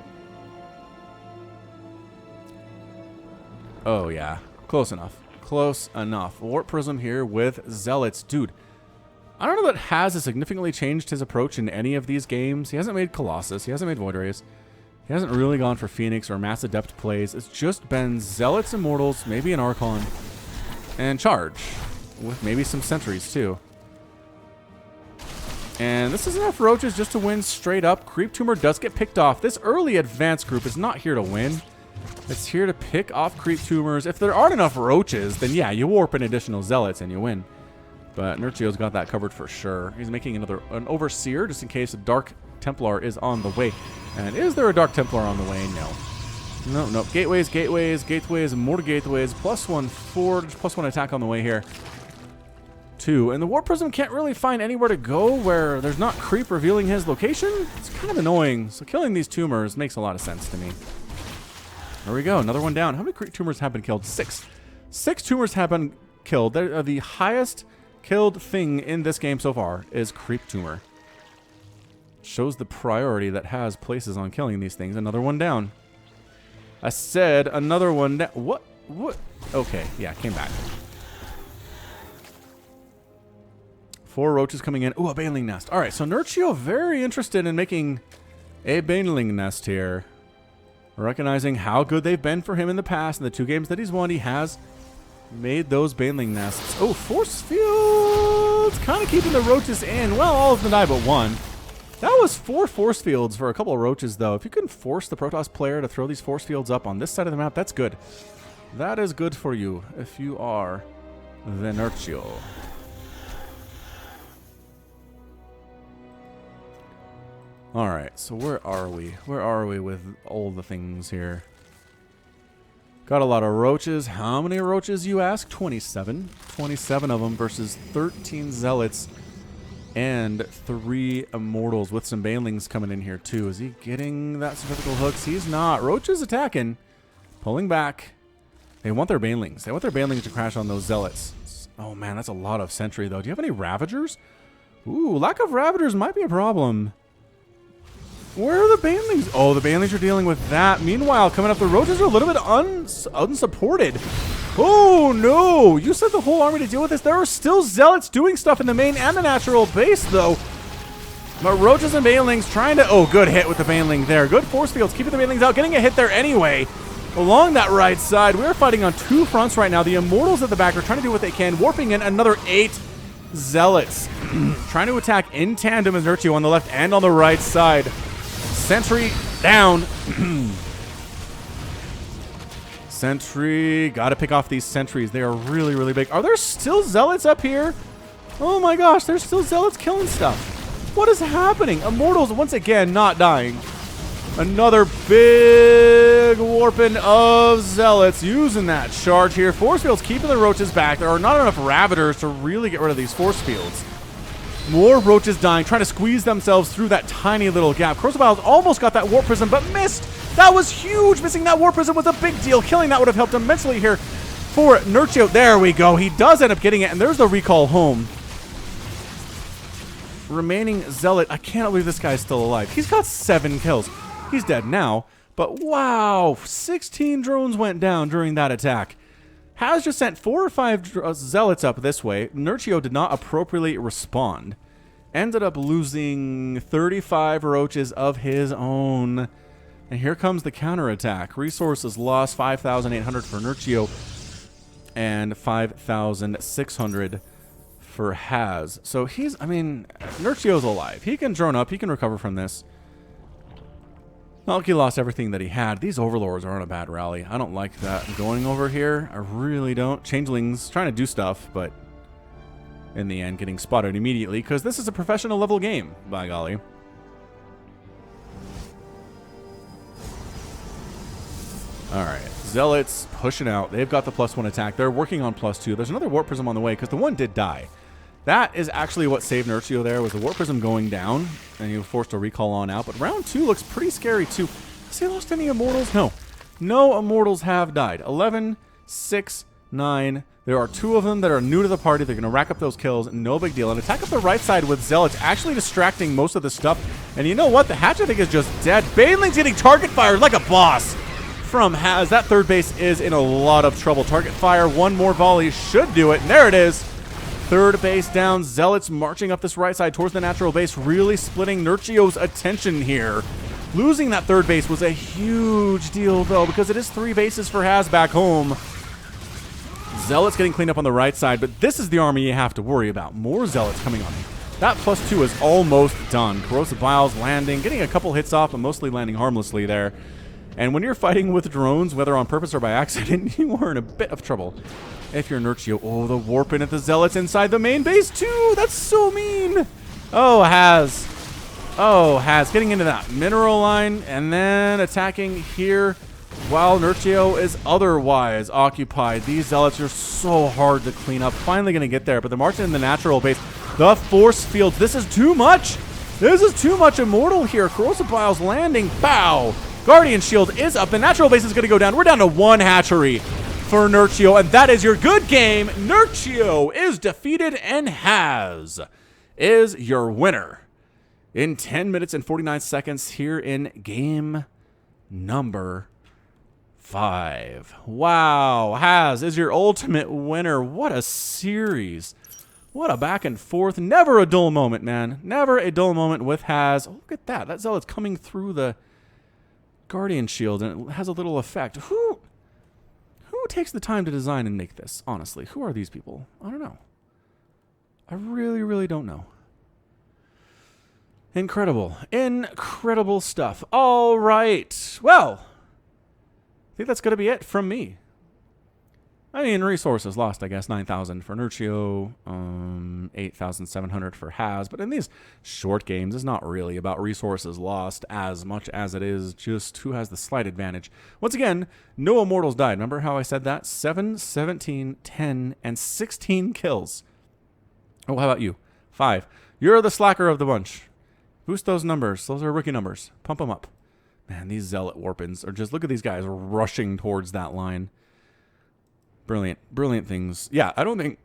Oh, yeah. Close enough. Close enough. Warp Prism here with Zealots. Dude. I don't know that Has significantly changed his approach in any of these games. He hasn't made Colossus. He hasn't made Void Rays. He hasn't really gone for Phoenix or Mass Adept plays. It's just been Zealots, Immortals, maybe an Archon, and Charge, with maybe some Sentries too. And this is enough roaches just to win straight up. Creep Tumor does get picked off. This early advanced group is not here to win. It's here to pick off Creep Tumors. If there aren't enough roaches, then yeah, you warp in additional zealots and you win. But Nerchio's got that covered for sure. He's making an Overseer just in case a Dark Templar is on the way. And is there a Dark Templar on the way? No. No. Gateways, more gateways. +1 forge, +1 attack on the way here. 2. And the Warp Prism can't really find anywhere to go where there's not Creep revealing his location. It's kind of annoying. So killing these tumors makes a lot of sense to me. There we go. Another one down. How many Creep tumors have been killed? 6. 6 tumors have been killed. They're the highest killed thing in this game so far is Creep Tumor. Shows the priority that has places on killing these things. Another one down. I said another one down. What? Okay, yeah, came back. 4 roaches coming in. Ooh, a baneling nest. All right, so Nerchio very interested in making a baneling nest here. Recognizing how good they've been for him in the past. In the 2 games that he's won, he has made those baneling nests. Oh, force fields! Kind of keeping the roaches in. Well, all of them die but 1. That was 4 force fields for a couple of roaches, though. If you can force the Protoss player to throw these force fields up on this side of the map, that's good. That is good for you if you are the Nerchio. Alright, so where are we? Where are we with all the things here? Got a lot of roaches. How many roaches, you ask? 27. 27 of them versus 13 zealots and 3 immortals with some banelings coming in here too. Is he getting that centrifugal hooks? He's not. Roaches attacking. Pulling back. They want their banelings. They want their banelings to crash on those zealots. Oh man, that's a lot of sentry though. Do you have any ravagers? Ooh, lack of ravagers might be a problem. Where are the banelings? Oh, the banelings are dealing with that. Meanwhile, coming up, the roaches are a little bit unsupported. Oh, no. You sent the whole army to deal with this. There are still zealots doing stuff in the main and the natural base, though. But roaches and banelings trying to... Oh, good hit with the baneling there. Good force fields, keeping the banelings out, getting a hit there anyway. Along that right side, we're fighting on 2 fronts right now. The immortals at the back are trying to do what they can, warping in another 8 zealots. Trying to attack in tandem as Nerchio on the left and on the right side. Sentry down. Sentry. Gotta pick off these sentries. They are really, really big. Are there still zealots up here? Oh my gosh, there's still zealots killing stuff. What is happening? Immortals once again not dying. Another big warping of zealots using that charge here. Force fields keeping the roaches back. There are not enough ravagers to really get rid of these force fields. More roaches dying, trying to squeeze themselves through that tiny little gap. Crucibles almost got that warp prism, but missed. That was huge. Missing that warp prism was a big deal. Killing that would have helped immensely here for Nerchio. There we go. He does end up getting it, and there's the recall home. Remaining zealot. I can't believe this guy's still alive. He's got 7 kills. He's dead now, but wow, 16 drones went down during that attack. Has just sent 4 or 5 zealots up this way. Nerchio did not appropriately respond. Ended up losing 35 roaches of his own. And here comes the counterattack. Resources lost 5,800 for Nerchio and 5,600 for Haz. So he's, I mean, Nerchio's alive. He can drone up. He can recover from this. Malky lost everything that he had. These overlords are on a bad rally. I don't like that going over here. I really don't. Changelings trying to do stuff, but in the end getting spotted immediately because this is a professional level game, by golly. Alright, zealots pushing out. They've got the +1 attack. They're working on +2. There's another warp prism on the way because the one did die. That is actually what saved Nerchio there, was the warp prism going down, and he was forced to recall on out. But round 2 looks pretty scary too. Has he lost any immortals? No. No immortals have died. 11, 6, 9. There are 2 of them that are new to the party. They're going to rack up those kills. No big deal. And attack up the right side with zealots, actually distracting most of the stuff. And you know what? The hatch, I think, is just dead. Baneling's getting target fire like a boss from Haz. That third base is in a lot of trouble. Target fire, 1 more volley should do it. And there it is. Third base down. Zealots marching up this right side towards the natural base, really splitting Nerchio's attention here. Losing that third base was a huge deal, though, because it is 3 bases for Haz back home. Zealots getting cleaned up on the right side, but this is the army you have to worry about. More zealots coming on That +2 is almost done. Corrosive Biles landing, getting a couple hits off, but mostly landing harmlessly there. And when you're fighting with drones, whether on purpose or by accident, you are in a bit of trouble. If you're Nerchio, oh, the warping at the Zealots inside the main base too. That's so mean. Oh, Has. Oh, Has getting into that mineral line and then attacking here while Nerchio is otherwise occupied. These Zealots are so hard to clean up. Finally going to get there, but they're marching in the natural base. The force fields. This is too much. This is too much Immortal here. Corrosive Biles landing. Bow. Guardian Shield is up. The natural base is going to go down. We're down to 1 hatchery for Nerchio, and that is your good game. Nerchio is defeated and Has is your winner in 10 minutes and 49 seconds here in game number 5. Wow, Has is your ultimate winner. What a series. What a back and forth. Never a dull moment, man. Never a dull moment with Has. Oh, look at that. That Zealot's coming through the Guardian Shield, and it has a little effect. Who takes the time to design and make this, honestly? Who are these people? I don't know. I really, really don't know. Incredible. Incredible stuff. All right. Well, I think that's going to be it from me. I mean, resources lost, I guess, 9,000 for Nerchio, 8,700 for Has. But in these short games, it's not really about resources lost as much as it is just who has the slight advantage. Once again, no Immortals died. Remember how I said that? 7, 17, 10, and 16 kills. Oh, how about you? 5. You're the slacker of the bunch. Boost those numbers. Those are rookie numbers. Pump them up. Man, these Zealot Warpins are just, look at these guys rushing towards that line. Brilliant. Brilliant things. Yeah, I don't think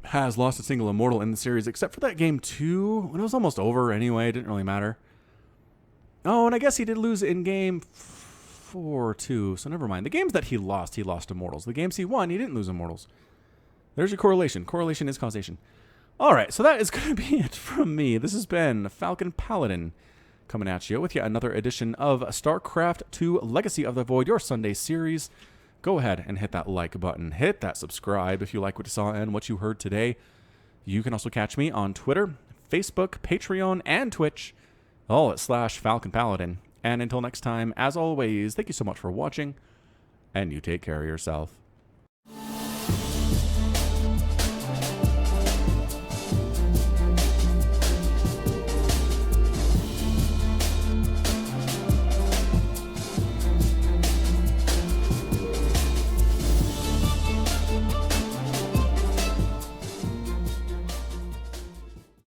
Has lost a single Immortal in the series, except for that game 2, when it was almost over anyway. It didn't really matter. Oh, and I guess he did lose in game 4, too, so never mind. The games that he lost Immortals. The games he won, he didn't lose Immortals. There's your correlation. Correlation is causation. All right, so that is going to be it from me. This has been Falcon Paladin coming at you with yet another edition of StarCraft2 Legacy of the Void, your Sunday series. Go ahead and hit that like button. Hit that subscribe if you like what you saw and what you heard today. You can also catch me on Twitter, Facebook, Patreon, and Twitch, all at /Falcon Paladin. And until next time, as always, thank you so much for watching, and you take care of yourself.